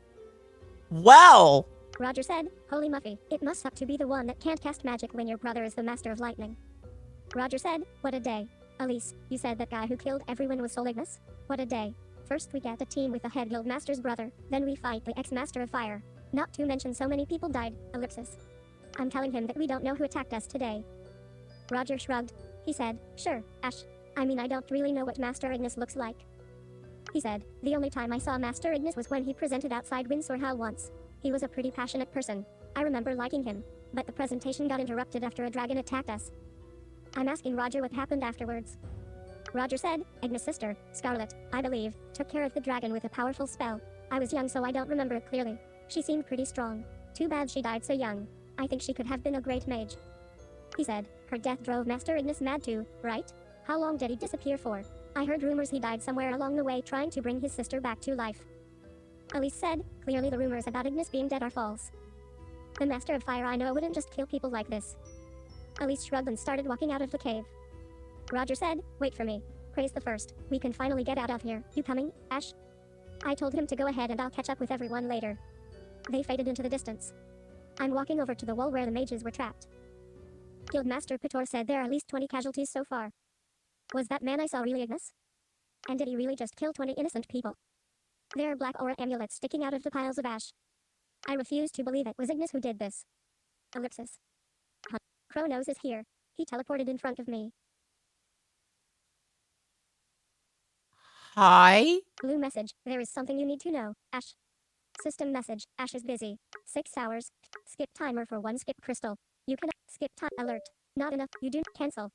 Well. Roger said, "Holy Muffy, it must suck to be the one that can't cast magic when your brother is the master of lightning." Roger said, "What a day. Elise, you said that guy who killed everyone was Solignus? What a day. First we get a team with the head guildmaster's brother, then we fight the ex-master of fire. Not to mention so many people died, ellipsis. I'm telling him that we don't know who attacked us today." Roger shrugged. He said, "Sure, Ash. I mean I don't really know what Master Ignis looks like." He said, "The only time I saw Master Ignis was when he presented outside Windsor Hall once. He was a pretty passionate person. I remember liking him. But the presentation got interrupted after a dragon attacked us." I'm asking Roger what happened afterwards. Roger said, "Ignis' sister, Scarlet, I believe, took care of the dragon with a powerful spell. I was young so I don't remember it clearly. She seemed pretty strong. Too bad she died so young. I think she could have been a great mage." He said, "Her death drove Master Ignis mad too, right? How long did he disappear for? I heard rumors he died somewhere along the way trying to bring his sister back to life." Elise said, "Clearly the rumors about Ignis being dead are false. The Master of Fire I know wouldn't just kill people like this." Elise shrugged and started walking out of the cave. Roger said, "Wait for me. Praise the first. We can finally get out of here. You coming, Ash?" I told him to go ahead and I'll catch up with everyone later. They faded into the distance. I'm walking over to the wall where the mages were trapped. Guildmaster Pitor said there are at least 20 casualties so far. Was that man I saw really Ignis? And did he really just kill 20 innocent people? There are black aura amulets sticking out of the piles of ash. I refuse to believe it was Ignis who did this. Ellipsis. Huh. Kronos is here. He teleported in front of me. Hi? Blue message. There is something you need to know. Ash. System message. Ash is busy. 6 hours. Skip timer for 1 skip crystal. You cannot skip time alert. Not enough. You do cancel.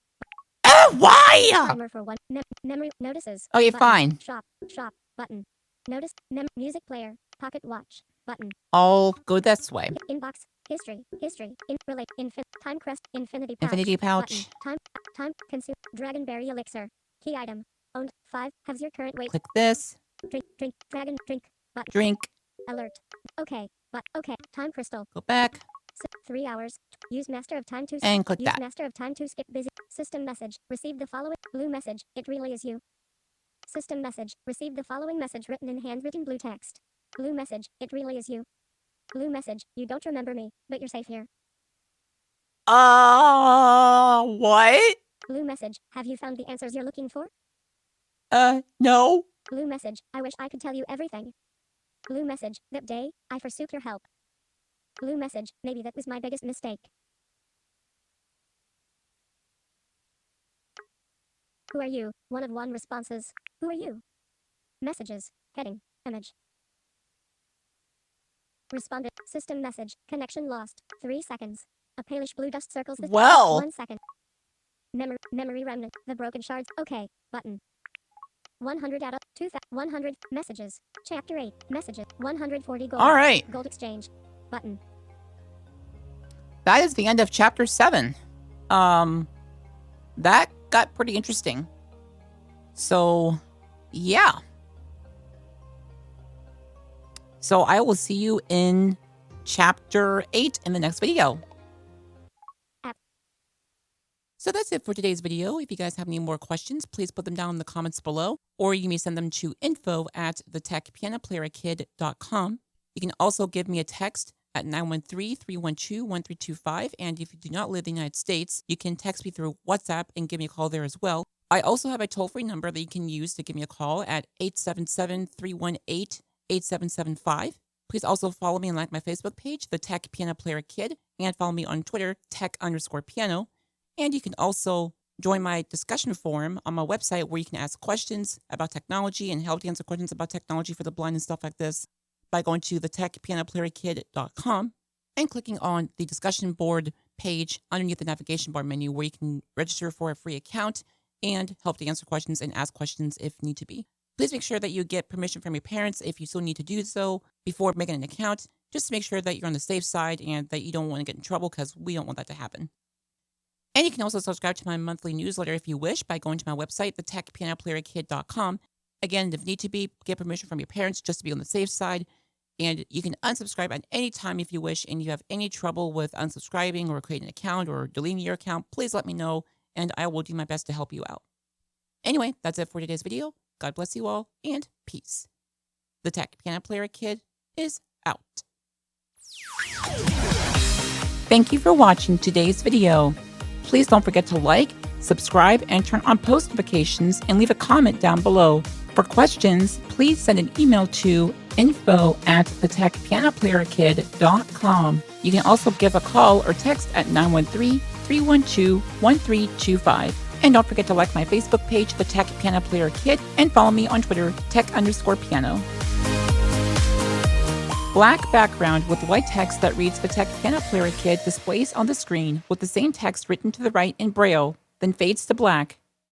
Why? Timer for 1 memory notices. Okay, Button. fine. Shop button. Notice music player. Pocket watch button. I'll go this way. Inbox. History. Relate. TimeCrest. Infinity pouch. Infinity pouch. Button. Time. Consume. Dragonberry elixir. Key item. Owned. 5. Has your current weight. Click this. Drink. Dragon. Drink. Button. Drink. Alert. Okay. Okay. Time crystal. Go back. 3 hours. Use master of time to And click use that. master of time to skip busy. System message. Receive the following blue message. It really is you. System message. Receive the following message written in handwritten blue text. Blue message. It really is you. Blue message. You don't remember me, but you're safe here. What? Blue message. Have you found the answers you're looking for? No. Blue message. I wish I could tell you everything. Blue message. That day, I forsook your help. Blue message. Maybe that was my biggest mistake. Who are you? 1 of 1 responses. Who are you? Messages. Heading. Image. Responded. System message. Connection lost. 3 seconds. A palish blue dust circles the Well. 1 second. Memory remnant. The broken shards. Okay. Button. 100 out of 100 messages. Chapter 8. Messages. 140 gold. All right. Gold exchange. Button. That is the end of chapter 7. That got pretty interesting. So, yeah. So I will see you in chapter 8 in the next video. So that's it for today's video. If you guys have any more questions, please put them down in the comments below, or you may send them to info@TheTechPianoPlayerKid.com. You can also give me a text at 913-312-1325, and if you do not live in the United States, you can text me through WhatsApp and give me a call there as well. I also have a toll-free number that you can use to give me a call at 877-318-8775. Please also follow me and like my Facebook page, The Tech Piano Player Kid, and follow me on Twitter, tech_piano. And you can also join my discussion forum on my website where you can ask questions about technology and help to answer questions about technology for the blind and stuff like this by going to TheTechPianoPlayerKid.com and clicking on the discussion board page underneath the navigation bar menu where you can register for a free account and help to answer questions and ask questions if need to be. Please make sure that you get permission from your parents if you still need to do so before making an account, just to make sure that you're on the safe side and that you don't want to get in trouble because we don't want that to happen. And you can also subscribe to my monthly newsletter if you wish by going to my website, TheTechPianoPlayerKid.com. Again, if need to be, get permission from your parents just to be on the safe side. And you can unsubscribe at any time if you wish. And if you have any trouble with unsubscribing or creating an account or deleting your account, please let me know and I will do my best to help you out. Anyway, that's it for today's video. God bless you all and peace. The Tech Piano Player Kid is out. Thank you for watching today's video. Please don't forget to like, subscribe, and turn on post notifications and leave a comment down below. For questions, please send an email to info@TheTechPianoPlayerKid.com. You can also give a call or text at 913-312-1325. And don't forget to like my Facebook page, The Tech Piano Player Kid, and follow me on Twitter, tech_piano. Black background with white text that reads The Tech Piano Player Kid displays on the screen with the same text written to the right in Braille, then fades to black.